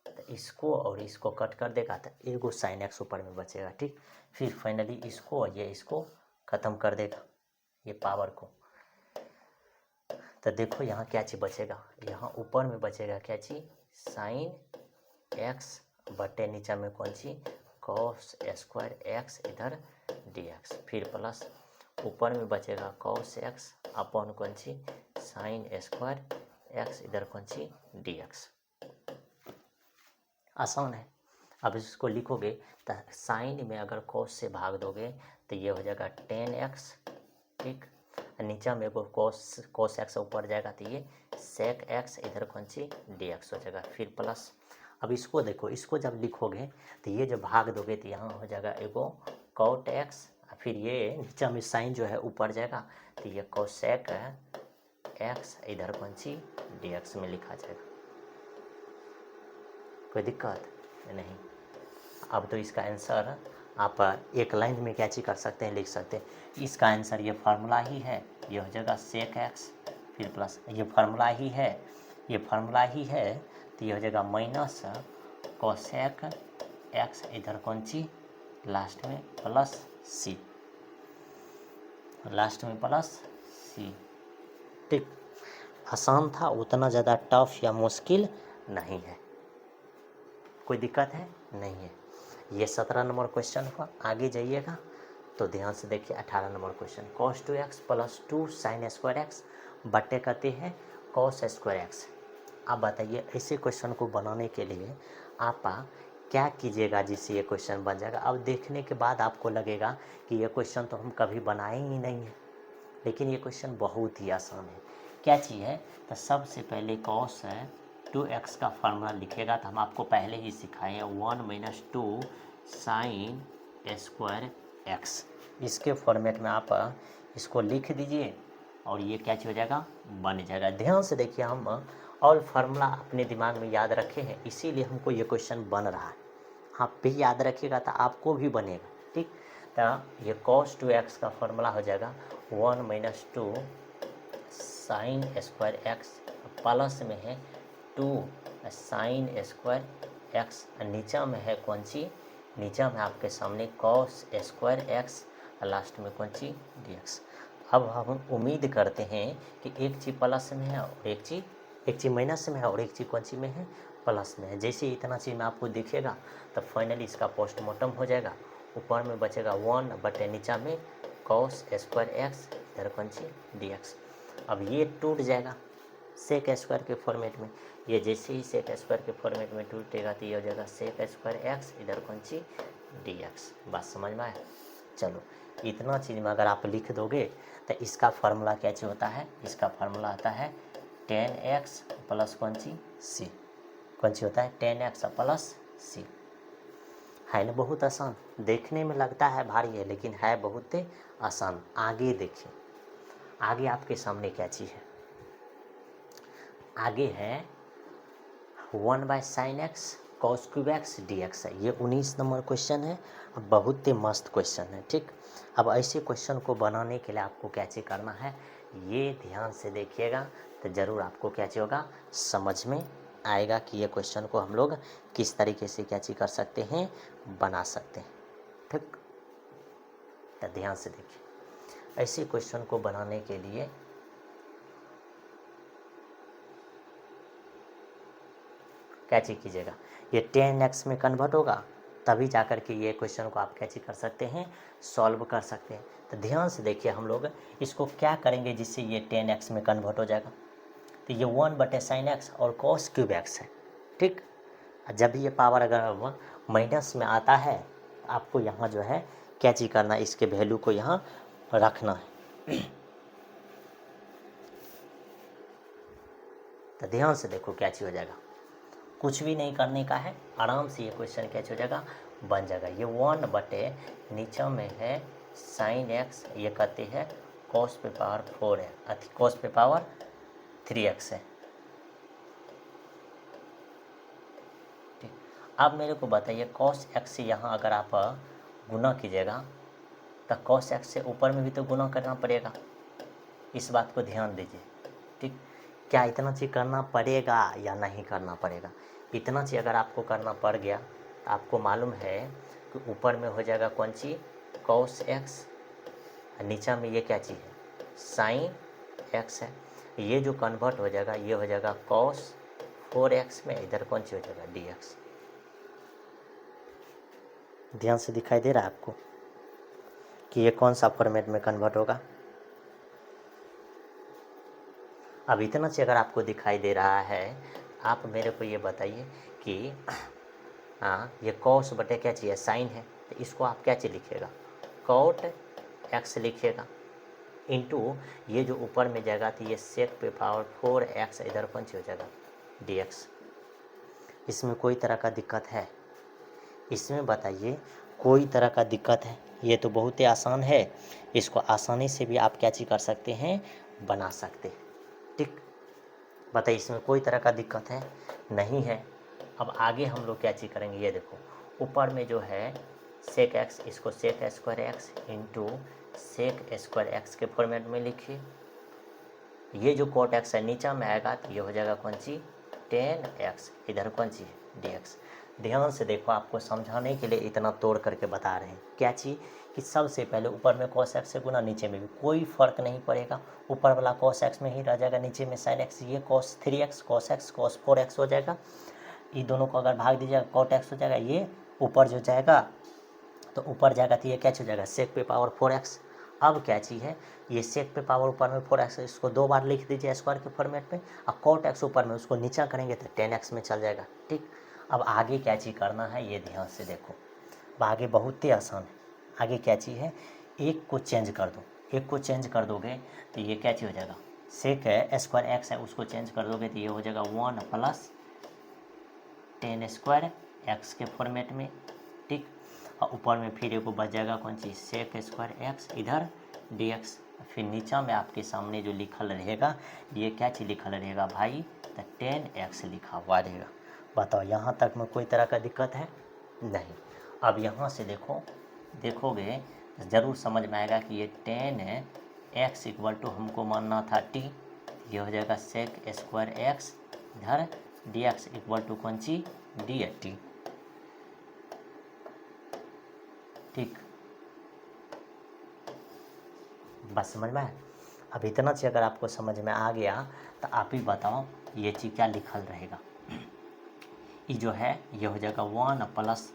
तो इसको और इसको कट कर देगा तो एगो साइन एक्स ऊपर में बचेगा। ठीक, फिर फाइनली इसको और ये इसको ख़त्म कर देगा ये पावर को। तो देखो यहाँ क्या चीज़ बचेगा, यहाँ ऊपर में बचेगा क्या चीज़ साइन एक्स बटे नीचे में कौन सी कॉस स्क्वायर एक्स, इधर डी एक्स, फिर प्लस ऊपर में बचेगा कॉस एक्स अपॉन कौन सी साइन स्क्वायर एक्स, इधर कौन सी डी एक्स। आसान है। अब इसको लिखोगे तो साइन में अगर कॉस से भाग दोगे तो ये हो जाएगा 10x। ठीक, नीचे में को कॉस एक्स ऊपर जाएगा तो ये सेक एक्स, इधर कौन सी डी एक्स हो जाएगा, फिर प्लस। अब इसको देखो, इसको जब लिखोगे तो ये जब भाग दोगे तो यहाँ हो जाएगा एगो कॉट एक्स, फिर ये नीचे में साइन जो है ऊपर जाएगा तो ये कोसेक एक्स, इधर कौन सी डी एक्स में लिखा जाएगा। कोई दिक्कत नहीं। अब तो इसका आंसर आप एक लाइन में क्या चीज़ कर सकते हैं, लिख सकते हैं। इसका आंसर ये फार्मूला ही है, ये हो जाएगा सेक एक्स, फिर प्लस ये फार्मूला ही है, ये फार्मूला ही है तो ये हो जाएगा माइनस कोसेक एक्स, इधर कौन सी लास्ट में प्लस सी, लास्ट में प्लस सी। ठीक, आसान था, उतना ज़्यादा टफ या मुश्किल नहीं है। कोई दिक्कत है नहीं है। ये 17 नंबर क्वेश्चन हुआ। आगे जाइएगा तो ध्यान से देखिए 18 number question, cos 2x plus 2 sine square x बटे कहते हैं cos स्क्वायर एक्स। आप बताइए ऐसे क्वेश्चन को बनाने के लिए आप क्या कीजिएगा जिससे ये क्वेश्चन बन जाएगा। अब देखने के बाद आपको लगेगा कि ये क्वेश्चन तो हम कभी बनाए ही नहीं है, लेकिन ये क्वेश्चन बहुत ही आसान है। क्या चीज़ है, तो सबसे पहले कॉस है 2x का फार्मूला लिखेगा। तो हम आपको पहले ही सिखाए हैं 1 - 2 साइन स्क्वायर एक्स। इसके फॉर्मेट में आप इसको लिख दीजिए और ये क्या चीज़ हो जाएगा, बन जाएगा। ध्यान से देखिए, हम और फार्मूला अपने दिमाग में याद रखे हैं, इसीलिए हमको ये क्वेश्चन बन रहा है। आप भी याद रखिएगा तो आपको भी बनेगा। ठीक, तो ये cos 2x का फॉर्मूला हो जाएगा 1 - 2 साइन स्क्वायर एक्स, प्लस में है 2 साइन स्क्वायर एक्स, नीचा में है कौन सी, नीचा में आपके सामने cos स्क्वायर एक्स, लास्ट में कौन सी dx। अब हम उम्मीद करते हैं कि एक चीज़ प्लस में है और एक चीज़ माइनस में है और एक चीज़ कौन सी में है, प्लस में है। जैसे इतना चीज़ में आपको दिखेगा तो फाइनली इसका पोस्टमार्टम हो जाएगा। ऊपर में बचेगा 1 बटे नीचा में cos स्क्वायर एक्स, इधर कौन सी dx। अब ये टूट जाएगा सेक स्क्वायर के फॉर्मेट में। ये जैसे ही सेक स्क्वायर के फॉर्मेट में टूटेगा तो ये हो जाएगा सेक स्क्वायर एक्स, इधर कौन सी dx। बात समझ में आया। चलो, इतना चीज़ में अगर आप लिख दोगे तो इसका फार्मूला क्या चीज़ होता है, इसका फार्मूला आता है 10x प्लस कौन सी c। कौन सी होता है 10x प्लस c। है ना बहुत आसान, देखने में लगता है भारी है लेकिन है बहुत आसान। आगे देखिए, आगे आपके सामने क्या चीज़ है, आगे है 1/sin x cos cube x dx है। ये 19 नंबर क्वेश्चन है, अब बहुत ही मस्त क्वेश्चन है। ठीक, अब ऐसे क्वेश्चन को बनाने के लिए आपको क्या चीज़ करना है, ये ध्यान से देखिएगा तो ज़रूर आपको क्या चीज़ होगा, समझ में आएगा कि ये क्वेश्चन को हम लोग किस तरीके से क्या चीज़ कर सकते हैं, बना सकते हैं। ठीक, तो ध्यान से देखिए, ऐसे क्वेश्चन को बनाने के लिए क्या चीज़ कीजिएगा, ये 10x में कन्वर्ट होगा तभी जाकर के ये क्वेश्चन को आप क्या चीज़ कर सकते हैं, सॉल्व कर सकते हैं। तो ध्यान से देखिए, हम लोग इसको क्या करेंगे जिससे ये 10x में कन्वर्ट हो जाएगा। तो ये 1 बटे साइन एक्स और cos क्यूब एक्स है। ठीक, जब ये पावर अगर माइनस में आता है आपको यहाँ जो है क्या चीज़ करना है, इसके वैल्यू को यहाँ रखना है। तो ध्यान से देखो क्या चीज़ हो जाएगा, कुछ भी नहीं करने का है, आराम से ये क्वेश्चन क्या हो जाएगा, बन जाएगा। ये 1 बटे नीचे में है साइन एक्स, ये कहते हैं cos पे पावर 4 है, cos पे पावर 3x है। ठीक, अब मेरे को बताइए cos x से यहाँ अगर आप गुना कीजिएगा तो cos x से ऊपर में भी तो गुना करना पड़ेगा, इस बात को ध्यान दीजिए। ठीक, क्या इतना चीज़ करना पड़ेगा या नहीं करना पड़ेगा। इतना चीज़ अगर आपको करना पड़ गया तो आपको मालूम है कि ऊपर में हो जाएगा कौन सी cos x, नीचा में ये क्या चीज़ है साइन x है। ये जो कन्वर्ट हो जाएगा ये हो जाएगा cos 4x में, इधर कौन सी हो जाएगा dx। ध्यान से दिखाई दे रहा है आपको कि ये कौन सा फॉर्मेट में कन्वर्ट होगा। अब इतना चीज़ अगर आपको दिखाई दे रहा है, आप मेरे को ये बताइए कि ये cos बटे क्या चाहिए साइन है, तो इसको आप क्या चीज़ लिखिएगा, cot x लिखिएगा, इनटू ये जो ऊपर में जाएगा तो ये सेक पे पावर 4x, इधर कौन सी हो जाएगा dx। इसमें कोई तरह का दिक्कत है, इसमें बताइए कोई तरह का दिक्कत है, ये तो बहुत ही आसान है, इसको आसानी से भी आप क्या चीज़ कर सकते हैं, बना सकते हैं। ठीक, बताइए इसमें कोई तरह का दिक्कत है, नहीं है। अब आगे हम लोग क्या चीज़ करेंगे, ये देखो ऊपर में जो है सेक एक्स, इसको sec square x into sec square x के फॉर्मेट में लिखिए। ये जो कोट एक्स है नीचा में आएगा तो ये हो जाएगा कौन सी 10x, इधर कौन सी dx। ध्यान से देखो, आपको समझाने के लिए इतना तोड़ करके बता रहे हैं क्या चीज़ कि सबसे पहले ऊपर में cos x से गुना, नीचे में भी कोई फ़र्क नहीं पड़ेगा, ऊपर वाला cos x में ही रह जाएगा, नीचे में sin x, ये cos 3x cos x cos 4x हो जाएगा। ये दोनों को अगर भाग दीजिएगा cot x हो जाएगा, ये ऊपर जो जाएगा तो ऊपर जाएगा तो ये क्या हो जाएगा सेक पे पावर 4x। अब क्या चीज़ है, ये सेक पे पावर ऊपर में 4x, इसको 2 बार लिख दीजिए स्क्वायर के फॉर्मेट में, और cot x ऊपर में उसको नीचा करेंगे तो 10x में चल जाएगा। ठीक, अब आगे क्या चीज़ करना है ये ध्यान से देखो, अब आगे बहुत ही आसान है। आगे क्या चीज़ है, एक को चेंज कर दो, एक को चेंज कर दोगे तो ये क्या चीज़ हो जाएगा सेक है स्क्वायर एक्स है उसको चेंज कर दोगे तो ये हो जाएगा 1 प्लस टेन स्क्वायर एक्स के फॉर्मेट में, ठीक। और ऊपर में फिर एक बच जाएगा कौन चीज़, सेक स्क्वायर एक्स इधर डी एक्स। फिर नीचा में आपके सामने जो लिखल रहेगा ये क्या चीज़ लिखल रहेगा भाई, तो 10x लिखा हुआ रहेगा। बताओ यहाँ तक में कोई तरह का दिक्कत है नहीं। अब यहाँ से देखोगे ज़रूर समझ में आएगा कि ये 10x इक्वल टू हमको मानना था t, ये हो जाएगा सेक स्क्वायर एक्स इधर डी एक्स इक्वल टू कौन सी डी टी, ठीक। बस समझ में आया। अब इतना चीज़ अगर आपको समझ में आ गया तो आप ही बताओ ये चीज़ क्या लिखल रहेगा। ये जो है ये हो जाएगा 1 प्लस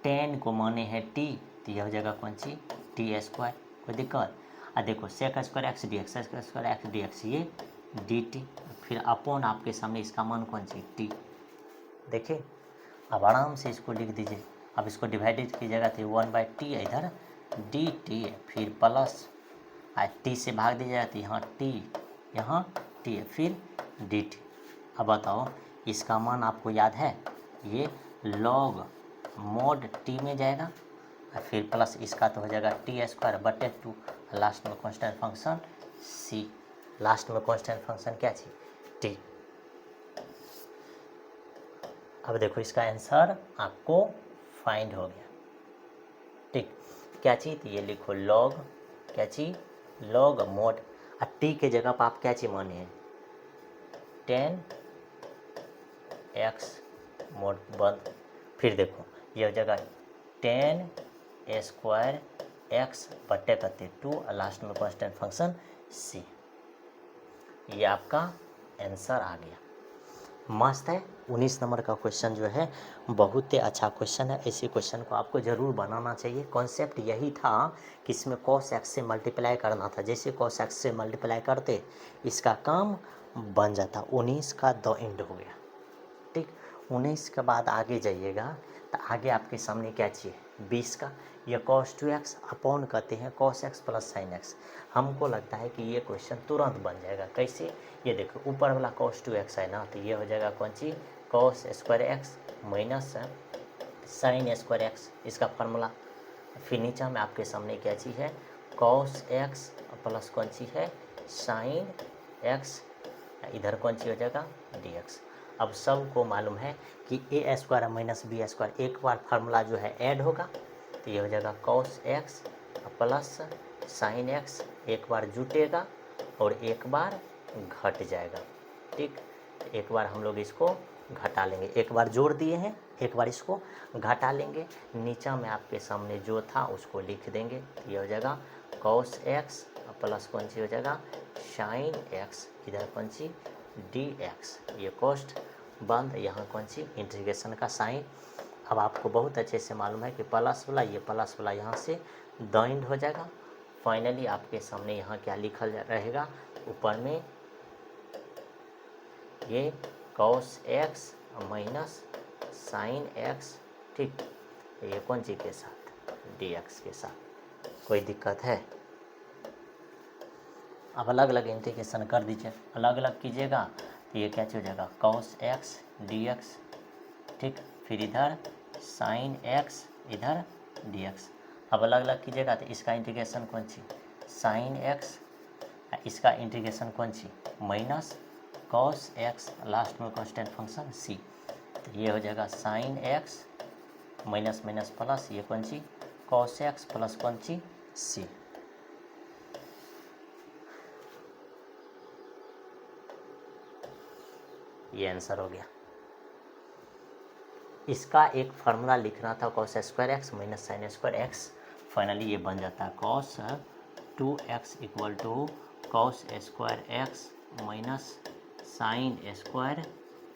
10 को माने है t, तो ये हो जाएगा कौन सी टी स्क्वायर, कोई दिक्कत। देखो sec square x D x, sec square x D x ये डी टी, फिर अपॉन आपके सामने इसका मान कौन सी टी। देखिए अब आराम से इसको लिख दीजिए। अब इसको डिवाइडेड कीजिएगा तो 1/t इधर डी टी, फिर प्लस टी से भाग दीजिएगा तो यहाँ टी है, फिर डी टी। अब बताओ इसका मान आपको याद है, ये लॉग मोड टी में जाएगा और फिर प्लस इसका तो हो जाएगा टी स्क्वायर बटे 2, लास्ट में कांस्टेंट फंक्शन सी, लास्ट में कांस्टेंट फंक्शन क्या चीज टी। अब देखो इसका आंसर आपको फाइंड हो गया, ठीक। क्या चीज, ये लिखो लॉग क्या चीज, लॉग मोड, और टी के जगह पर आप क्या चीज माने हैं 10x मोड बंद। फिर देखो ये हो जाएगा 10 स्क्वायर एक्स बटे करते 2 और लास्ट में कांस्टेंट फंक्शन सी। ये आपका आंसर आ गया, मस्त है। 19 नंबर का क्वेश्चन जो है बहुत ही अच्छा क्वेश्चन है। इसी क्वेश्चन को आपको ज़रूर बनाना चाहिए। कॉन्सेप्ट यही था कि इसमें cos x से मल्टीप्लाई करना था, जैसे cos x से मल्टीप्लाई करते इसका काम बन जाता। 19 का द एंड हो गया, ठीक। 19 के बाद आगे जाइएगा तो आगे आपके सामने क्या चाहिए 20 का, ये cos 2x अपॉन कहते हैं cos x plus sin x। हमको लगता है कि ये क्वेश्चन तुरंत बन जाएगा। कैसे, ये देखो ऊपर वाला cos 2x है ना, तो ये हो जाएगा कौन सी cos square x minus sin square x, इसका फार्मूला। फिर नीचे में आपके सामने क्या चीज़ है cos x प्लस कौन सी है sin x, इधर कौन सी हो जाएगा dx। अब सबको मालूम है कि ए स्क्वायर माइनस बी स्क्वायर, एक बार फार्मूला जो है ऐड होगा तो ये हो जाएगा cos x plus sin x, एक बार जुटेगा और एक बार घट जाएगा, ठीक। एक बार हम लोग इसको घटा लेंगे, एक बार जोड़ दिए हैं एक बार इसको घटा लेंगे। नीचा में आपके सामने जो था उसको लिख देंगे, ये हो जाएगा cos x प्लस कौन सी हो जाएगा sin x, इधर कौन सी dx, ये कॉस्ट बंद, यहाँ कौन सी इंटीग्रेशन का साइन। अब आपको बहुत अच्छे से मालूम है कि प्लस वाला ये प्लस वाला यहाँ से द एंड हो जाएगा। फाइनली आपके सामने यहाँ क्या लिखल रहेगा, ऊपर में ये cos x minus sin x, ठीक। ये कौन सी के साथ dx के साथ, कोई दिक्कत है। अब अलग अलग इंटीग्रेशन कर दीजिए, अलग अलग कीजिएगा तो ये क्या हो जाएगा cos x dx, ठीक। फिर इधर sin x इधर dx। अब अलग अलग कीजिएगा तो इसका इंटीग्रेशन कौन सी sin x, इसका इंटीग्रेशन कौन सी माइनस cos x, लास्ट में कांस्टेंट फंक्शन c, तो ये हो जाएगा sin x minus minus plus, ये कौन सी cos x प्लस कौन सी c। ये आंसर हो गया। इसका एक फार्मूला लिखना था cos square x minus sine square x, finally ये बन जाता है cos 2x equal to cos square x minus sine square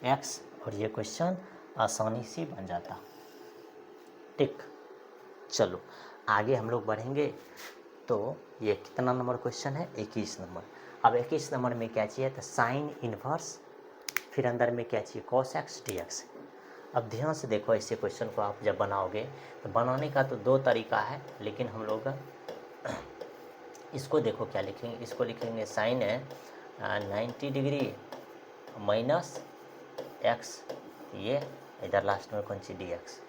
x, और ये क्वेश्चन आसानी से बन जाता, ठीक। चलो आगे हम लोग बढ़ेंगे। तो ये कितना नंबर क्वेश्चन है 21 नंबर। अब 21 नंबर में क्या चाहिए तो साइन इन्वर्स, फिर अंदर में क्या चाहिए cos x dx। अब ध्यान से देखो ऐसे क्वेश्चन को आप जब बनाओगे तो बनाने का तो दो तरीका है, लेकिन हम लोग इसको देखो क्या लिखेंगे, इसको लिखेंगे साइन 90 डिग्री माइनस एक्स, ये इधर लास्ट में कौन सी डी एक्स।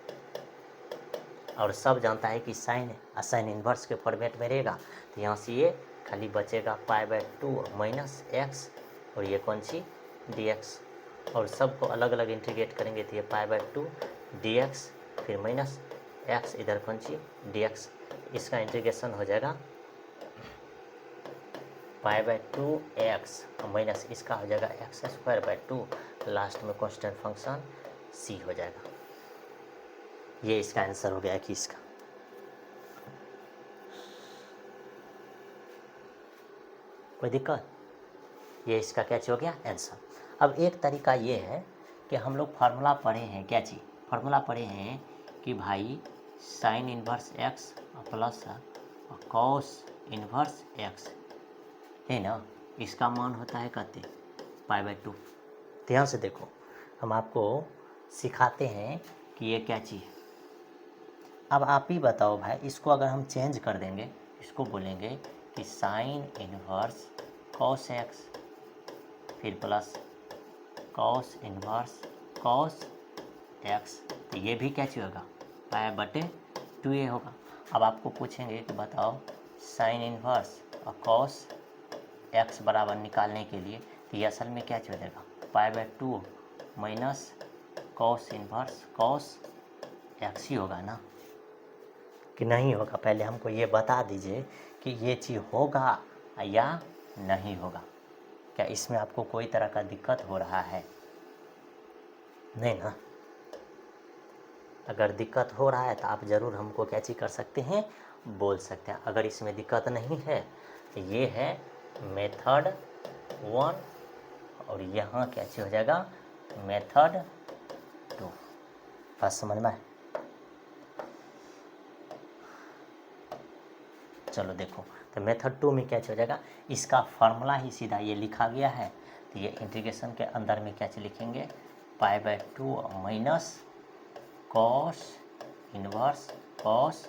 और सब जानता है कि साइन इन्वर्स के फॉर्मेट में रहेगा, तो यहाँ से ये खाली बचेगा π/2 माइनस एक्स और ये कौन सी डी एक्स। और सबको अलग अलग इंटीग्रेट करेंगे तो ये π/2 डी एक्स फिर माइनस एक्स, इधर कौन सी डी एक्स। इसका इंटीग्रेशन हो जाएगा π/2 एक्स माइनस इसका हो जाएगा x²/2, लास्ट में कांस्टेंट फंक्शन c हो जाएगा। ये इसका आंसर हो गया कि इसका। कोई दिक्कत? ये इसका क्या हो गया आंसर। अब एक तरीका ये है कि हम लोग फार्मूला पढ़े हैं, क्या चीज़ फार्मूला पढ़े हैं कि भाई sign inverse x plus cos inverse x है ना, इसका मान होता है कहते π/2। ध्यान से देखो, हम आपको सिखाते हैं कि ये क्या चीज़ है। अब आप ही बताओ भाई, इसको अगर हम चेंज कर देंगे, इसको बोलेंगे कि साइन इन्वर्स कॉस एक्स फिर plus cos inverse cos x, तो ये भी क्या चीज़ होगा π/2 होगा। अब आपको पूछेंगे कि बताओ साइन इन्वर्स और कॉस एक्स बराबर निकालने के लिए, तो ये असल में क्या चीज़ हो जाएगा π/2 minus cos inverse cos x ही होगा ना, कि नहीं होगा। पहले हमको ये बता दीजिए कि ये चीज़ होगा या नहीं होगा। क्या इसमें आपको कोई तरह का दिक्कत हो रहा है? नहीं ना। अगर दिक्कत हो रहा है तो आप ज़रूर हमको क्या चीज़ कर सकते हैं, बोल सकते हैं। अगर इसमें दिक्कत नहीं है तो ये है मेथड 1 और यहाँ क्या चीज़ हो जाएगा मेथड 2। बात समझ में आए? चलो देखो, तो मेथड 2 में क्या हो जाएगा, इसका फार्मूला ही सीधा ये लिखा गया है, तो ये इंटीग्रेशन के अंदर में क्या लिखेंगे π/2 minus cos inverse cos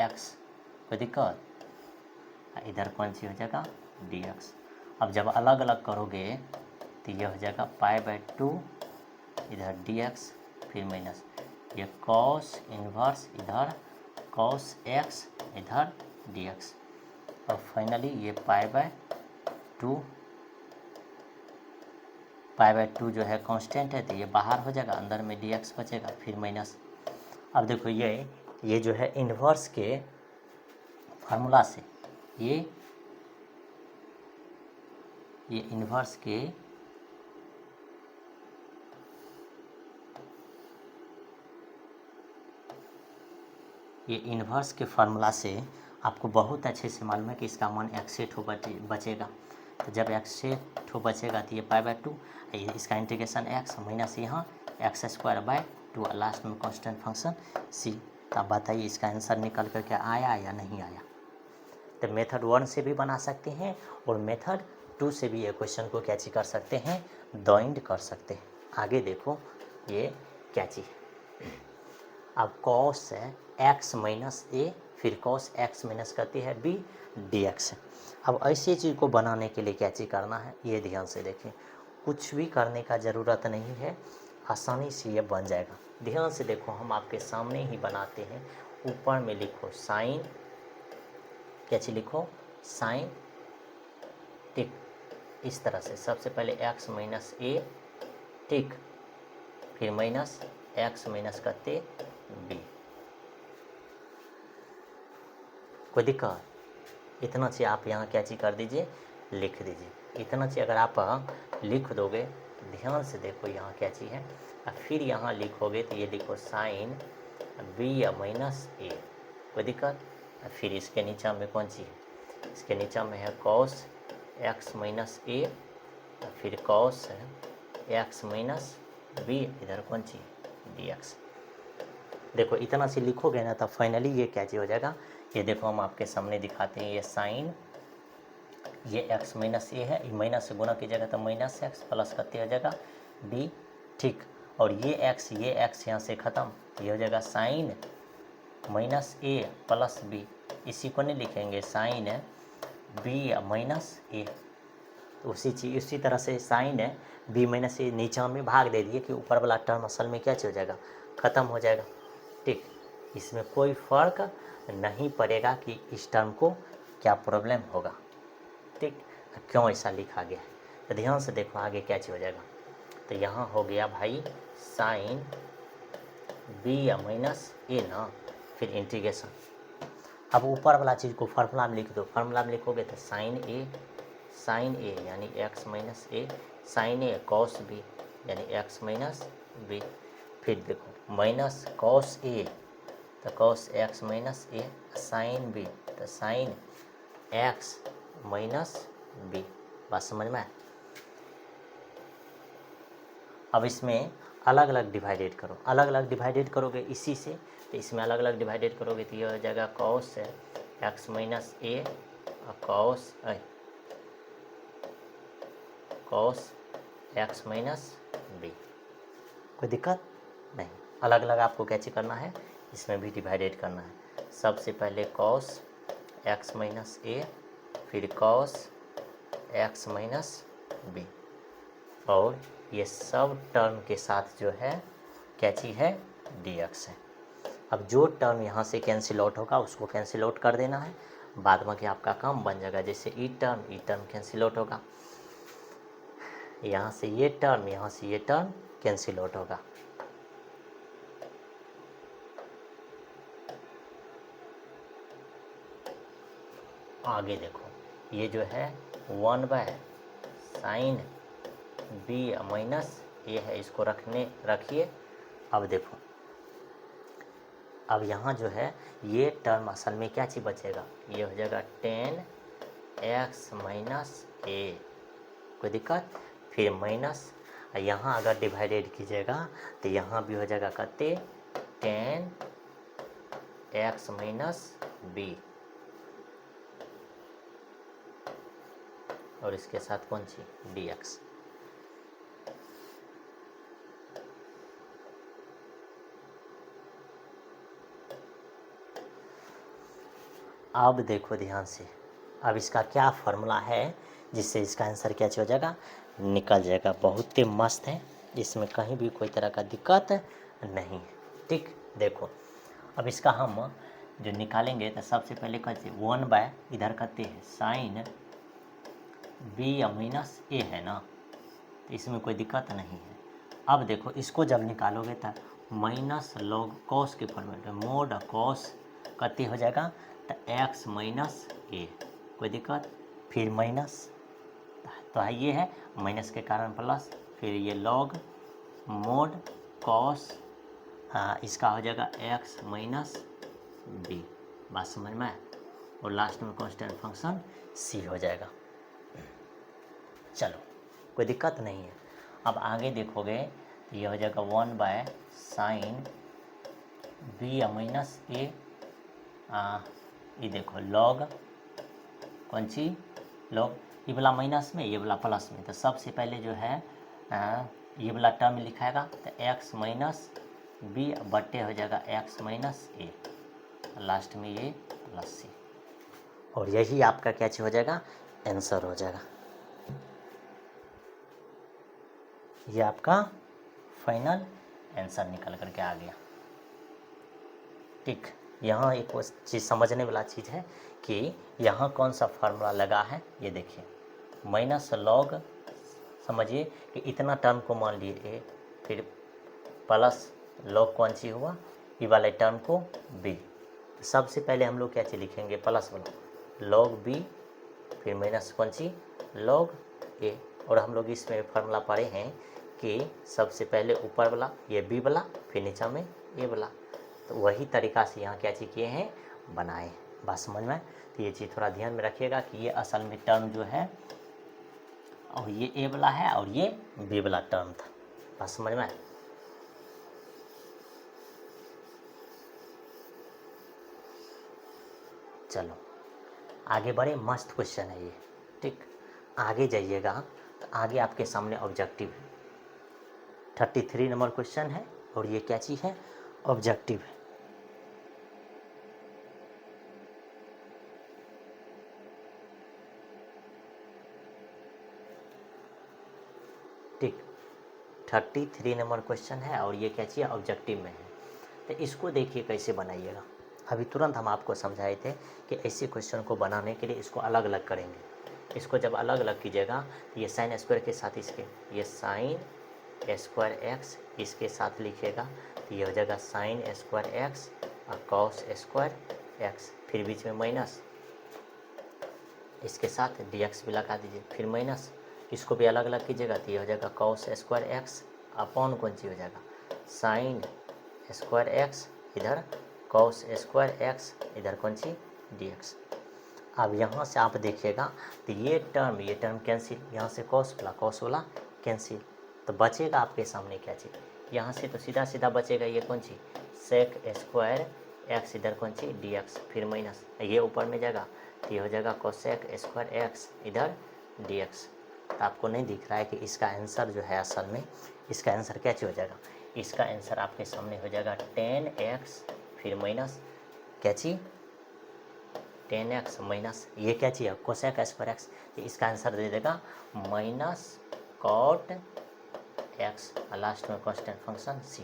x. कोई दिक्कत? इधर कौन सी हो जाएगा डी एक्स। अब जब अलग अलग करोगे तो ये हो जाएगा π/2 इधर डी एक्स फिर माइनस ये कॉस इन्वर्स इधर कॉस एक्स इधर डी एक्स, और फाइनली ये π/2 जो है कांस्टेंट है, तो ये बाहर हो जाएगा, अंदर में डी एक्स बचेगा फिर माइनस। अब देखो ये जो है इन्वर्स के फार्मूला से ये इन्वर्स के फार्मूला से आपको बहुत अच्छे से मालूम है कि इसका मान x² बचेगा। तो जब x² बचेगा तो ये π/2, इसका इंटीग्रेशन x माइनस यहाँ x²/2, लास्ट में कांस्टेंट फंक्शन c। तो आप बताइए इसका आंसर निकल करके आया या नहीं आया? तो मेथड 1 से भी बना सकते हैं और मेथड 2 से भी ये क्वेश्चन को क्या चीज कर सकते हैं, डॉइंड कर सकते हैं। आगे देखो ये क्या चीज, अब कॉस है एक्स माइनस ए फिर कॉस एक्स माइनस करती है बी डी एक्स। अब ऐसी चीज़ को बनाने के लिए क्या चीज़ करना है, ये ध्यान से देखें, कुछ भी करने का ज़रूरत नहीं है, आसानी से ये बन जाएगा। ध्यान से देखो, हम आपके सामने ही बनाते हैं। ऊपर में लिखो साइन, क्या चीज़ लिखो साइन, ठीक इस तरह से सबसे पहले एक्स माइनस ए, ठीक फिर माइनस एक्स माइनस करते बी। कोई दिक्कत? इतना चीज़ आप यहाँ क्या चीज़ कर दीजिए, लिख दीजिए। इतना चीज़ अगर आप लिख दोगे, ध्यान से देखो यहाँ क्या चीज़ है, और फिर यहाँ लिखोगे तो ये लिखो साइन बी या माइनस ए। कोई दिक्कत? फिर इसके नीचे में कौन सी है, इसके नीचे में है कॉस एक्स माइनस ए, फिर कॉस एक्स माइनस बी, इधर कौन सी डी एक्स। देखो इतना सी लिखोगे ना, तब फाइनली ये क्या चीज़ हो जाएगा। ये देखो हम आपके सामने दिखाते हैं, ये साइन ये एक्स माइनस ए है, माइनस से गुना कीजिएगा तो माइनस एक्स प्लस करते हो जाएगा बी, ठीक। और ये एक्स यहाँ से ख़त्म, ये हो जाएगा साइन माइनस ए प्लस बी। इसी को नहीं लिखेंगे साइन बी माइनस ए, तो उसी तरह से साइन है बी माइनस ए नीचा में भाग दे दिए कि ऊपर वाला टर्म असल में क्या हो जाएगा, ख़त्म हो जाएगा। ठीक, इसमें कोई फ़र्क नहीं पड़ेगा कि इस टर्म को क्या प्रॉब्लम होगा। ठीक, क्यों ऐसा लिखा गया है तो ध्यान से देखो आगे क्या चीज़ हो जाएगा। तो यहाँ हो गया भाई साइन बी या माइनस ए ना, फिर इंटीग्रेशन। अब ऊपर वाला चीज़ को फार्मूला में लिख दो, फार्मूला में लिखोगे तो साइन ए यानी एक्स माइनस ए, साइन ए कॉस बी यानी एक्स माइनस बी, फिर देखो माइनस कॉस ए तो कॉस एक्स माइनस ए, साइन बी तो साइन एक्स माइनस बी। बात समझ में आए? अब इसमें अलग अलग डिवाइडेड करो, अलग अलग डिवाइडेड करोगे इसी से, तो इसमें अलग अलग डिवाइडेड करोगे तो यह हो जाएगा कॉस एक्स माइनस ए और कॉस एक्स माइनस बी। कोई दिक्कत नहीं, अलग अलग आपको कैसे करना है, इसमें भी डिवाइडेड करना है। सबसे पहले कॉस एक्स माइनस ए, फिर कॉस एक्स माइनस बी, और ये सब टर्म के साथ जो है क्या चीज़ है, dx है। अब जो टर्म यहाँ से कैंसिल आउट होगा उसको कैंसिल आउट कर देना है, बाद में कि आपका काम बन जाएगा। जैसे ई टर्म कैंसिल आउट होगा, यहाँ से ये टर्म कैंसिल आउट होगा। आगे देखो ये जो है 1/sin बी माइनस ए है, इसको रखिए। अब देखो अब यहाँ जो है ये टर्म असल में क्या चीज़ बचेगा, ये हो जाएगा 10x माइनस ए। कोई दिक्कत, फिर माइनस यहाँ अगर डिवाइडेड कीजिएगा तो यहाँ भी हो जाएगा कहते 10x माइनस बी, और इसके साथ कौन सी dx। अब देखो ध्यान से, अब इसका क्या फार्मूला है जिससे इसका आंसर क्या हो जाएगा, निकल जाएगा। बहुत ही मस्त है, इसमें कहीं भी कोई तरह का दिक्कत नहीं है। ठीक, देखो अब इसका हम जो निकालेंगे तो सबसे पहले कहते 1/ इधर कहते हैं साइन बी या माइनस ए है ना, तो इसमें कोई दिक्कत नहीं है। अब देखो इसको जब निकालोगे तो माइनस लॉग कॉस के फॉर्मेट में मोड कॉस कते हो जाएगा तो एक्स माइनस ए। कोई दिक्कत, फिर माइनस तो है ये है माइनस के कारण प्लस, फिर ये लॉग मोड कॉस इसका हो जाएगा एक्स माइनस बी। बात समझ में आए? और लास्ट में कांस्टेंट फंक्शन सी हो जाएगा। चलो कोई दिक्कत नहीं है। अब आगे देखोगे ये हो जाएगा 1/sin बी माइनस ए, ये देखो लॉग कौन सी लॉग, ये वाला माइनस में ये वाला प्लस में, तो सबसे पहले जो है ये वाला टर्म लिखाएगा तो एक्स माइनस बी बट्टे हो जाएगा एक्स माइनस ए, लास्ट में ये प्लस सी, और यही आपका क्या चीज हो जाएगा, आंसर हो जाएगा। ये आपका फाइनल आंसर निकल करके आ गया। ठीक, यहाँ एक चीज़ समझने वाला चीज़ है कि यहाँ कौन सा फार्मूला लगा है, ये देखिए माइनस लॉग, समझिए कि इतना टर्म को मान लिए ए, फिर प्लस लॉग कौन सी हुआ ये वाले टर्म को बी। सबसे पहले हम लोग क्या चीज़ लिखेंगे, प्लस वाला लॉग बी, फिर माइनस कौन सी लॉग ए। और हम लोग इसमें फार्मूला पढ़े हैं कि सबसे पहले ऊपर वाला ये बी वाला, फिर नीचा में ए वाला, तो वही तरीका से यहाँ क्या चीज़ किए हैं, बनाए। बात समझ में? तो ये चीज़ थोड़ा ध्यान में रखिएगा कि ये असल में टर्म जो है और ये ए वाला है और ये बी वाला टर्म था। बात समझ में? चलो आगे बढ़े, मस्त क्वेश्चन है ये। ठीक, आगे जाइएगा तो आगे आपके सामने ऑब्जेक्टिव है, 33 नंबर क्वेश्चन है, और ये क्या चीज़ है, ऑब्जेक्टिव है। ठीक, 33 नंबर क्वेश्चन है और ये क्या चाहिए, ऑब्जेक्टिव में है। तो इसको देखिए कैसे बनाइएगा। अभी तुरंत हम आपको समझाए थे कि ऐसे क्वेश्चन को बनाने के लिए इसको अलग अलग करेंगे। इसको जब अलग अलग कीजिएगा तो ये साइन स्क्वायर के साथ इसके, ये साइन स्क्वायर एक्स इसके साथ लिखिएगा तो ये हो जाएगा साइन स्क्वायर एक्स और कॉस स्क्वायर एक्स, फिर बीच में माइनस, इसके साथ डी एक्स भी लगा दीजिए, फिर माइनस, इसको भी अलग अलग कीजिएगा तो ये हो जाएगा कॉस स्क्वायर एक्स अपॉन कौन सी हो जाएगा, साइन स्क्वायर एक्स, इधर कॉस स्क्वायर एक्स, इधर कौन सी, डी एक्स। अब यहाँ से आप देखिएगा तो ये टर्म कैंसिल, यहाँ से कॉस वाला कैंसिल, तो बचेगा आपके सामने क्या चीज़, यहाँ से तो सीधा सीधा बचेगा ये कौन सी, सेक स्क्वायर एक्स, इधर कौन सी, डी एक्स, फिर माइनस, ये ऊपर में जाएगा तो ये हो जाएगा कोसेक स्क्वायर एक्स, इधर डी एक्स। तो आपको नहीं दिख रहा है कि इसका आंसर जो है असल में, इसका आंसर क्या चीज़ हो जाएगा, इसका आंसर आपके सामने हो जाएगा 10x फिर माइनस क्या चीज़, 10x माइनस ये क्या चाहिए, कोसेक स्क्वायर एक्स, इसका आंसर दे देगा माइनस कॉट एक्स, लास्ट में कांस्टेंट फंक्शन सी।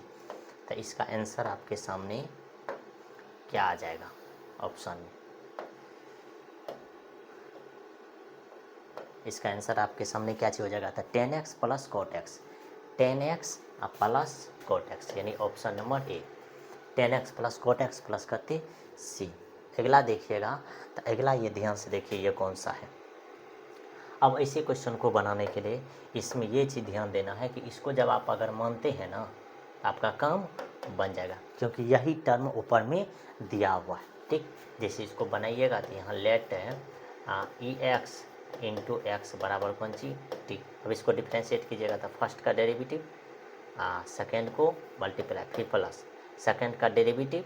तो इसका आंसर आपके सामने क्या आ जाएगा ऑप्शन में, इसका आंसर आपके सामने क्या चीज़ हो जाएगा, था 10x plus cot x, 10x plus cot x, यानी option number A, 10x plus cot x plus करते सी। अगला देखिएगा, तो अगला ये ध्यान से देखिए ये कौन सा है। अब ऐसे क्वेश्चन को बनाने के लिए इसमें ये चीज़ ध्यान देना है कि इसको जब आप अगर मानते हैं ना आपका काम बन जाएगा, क्योंकि यही टर्म ऊपर में दिया हुआ है। ठीक, जैसे इसको बनाइएगा तो यहाँ लेट ई एक्स इंटू एक्स बराबर कौन सी, टी। अब इसको डिफ्रेंशिएट कीजिएगा तो फर्स्ट का डेरिवेटिव, सेकेंड को मल्टीप्लाई, फिर प्लस सेकेंड का डेरिवेटिव,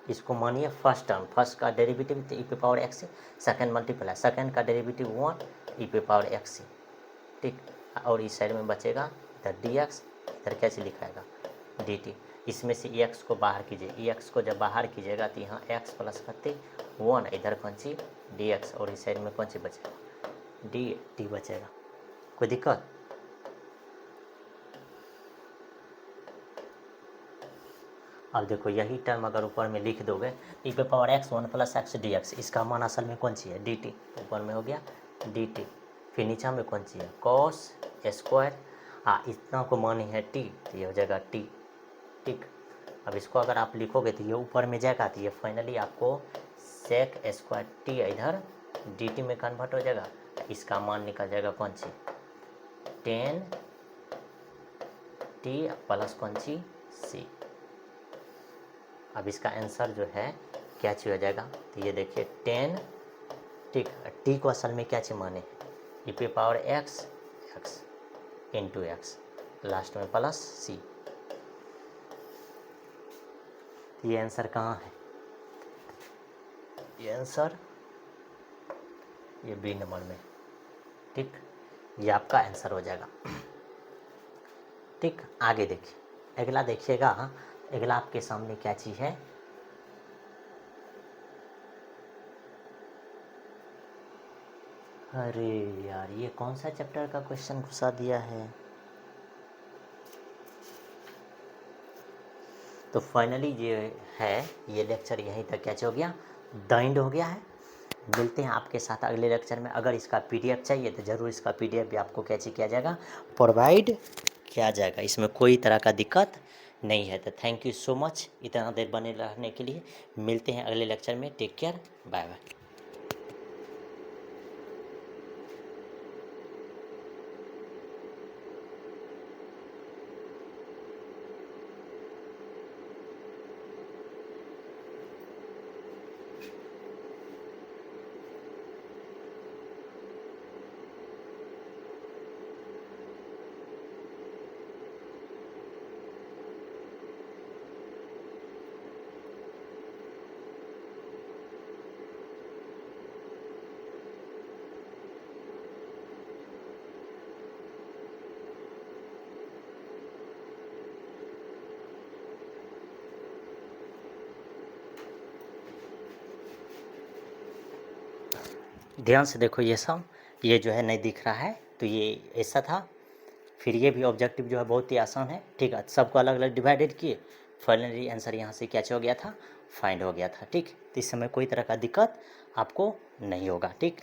इसको मानिए फर्स्ट टर्म, फर्स्ट का डेरिवेटिव तो ई पे power x, second multiply, second का डेरिवेटिव 1 ई पे पावर एक्स। ठीक, और इस साइड में बचेगा इधर डी एक्स, इधर कैसे लिखाएगा डी टी। इसमें से ई एक्स को बाहर कीजिए, ई एक्स को जब बाहर कीजिएगा तो यहाँ एक्स प्लस करते 1, इधर कौन सी डी एक्स, और इस साइड में कौन सी बचेगा डी टी बचेगा। कोई दिक्कत, अब देखो यही टर्म अगर ऊपर में लिख दोगे ई पे power x 1 plus x D x, इसका मान असल में कौन सी है, डी टी, ऊपर में हो गया डी टी, फिर नीचा में कौन सी है कॉस स्क्वायर, इतना को मानी है टी तो ये हो जाएगा टी। ठीक, अब इसको अगर आप लिखोगे तो ये ऊपर में जाएगा तो ये फाइनली आपको सेक स्क्वायर टी इधर डी टी में कन्वर्ट हो जाएगा, इसका मान निकल जाएगा कौन सी 10 टी प्लस कौन सी सी। अब इसका आंसर जो है क्या चीज़ हो जाएगा, तो ये देखिए 10, ठीक, टी को असल में क्या चीज़ माने ई पे power x x into x, last में प्लस सी। ये आंसर कहाँ है, ये आंसर ये बी नंबर में। ठीक, ये आपका आंसर हो जाएगा। ठीक, आगे देखिए, अगला देखिएगा, अगला आपके सामने क्या चीज़ है, अरे यार ये कौन सा चैप्टर का क्वेश्चन घुसा दिया है। तो फाइनली ये है, ये लेक्चर यहीं तक क्या हो गया, द एंड हो गया है। मिलते हैं आपके साथ अगले लेक्चर में। अगर इसका पीडीएफ चाहिए तो ज़रूर इसका पीडीएफ भी आपको कैसे किया जाएगा, प्रोवाइड किया जाएगा, इसमें कोई तरह का दिक्कत नहीं है। तो थैंक यू सो मच इतना देर बने रहने के लिए। मिलते हैं अगले लेक्चर में, टेक केयर, बाय बाय। ध्यान से देखो, ये सब ये जो है नहीं दिख रहा है तो ये ऐसा था। फिर ये भी ऑब्जेक्टिव जो है बहुत ही आसान है, ठीक है। सबको अलग अलग डिवाइडेड किए, फाइनली आंसर यहाँ से क्या हो गया था, फाइंड हो गया था, ठीक। तो इस समय कोई तरह का दिक्कत आपको नहीं होगा, ठीक।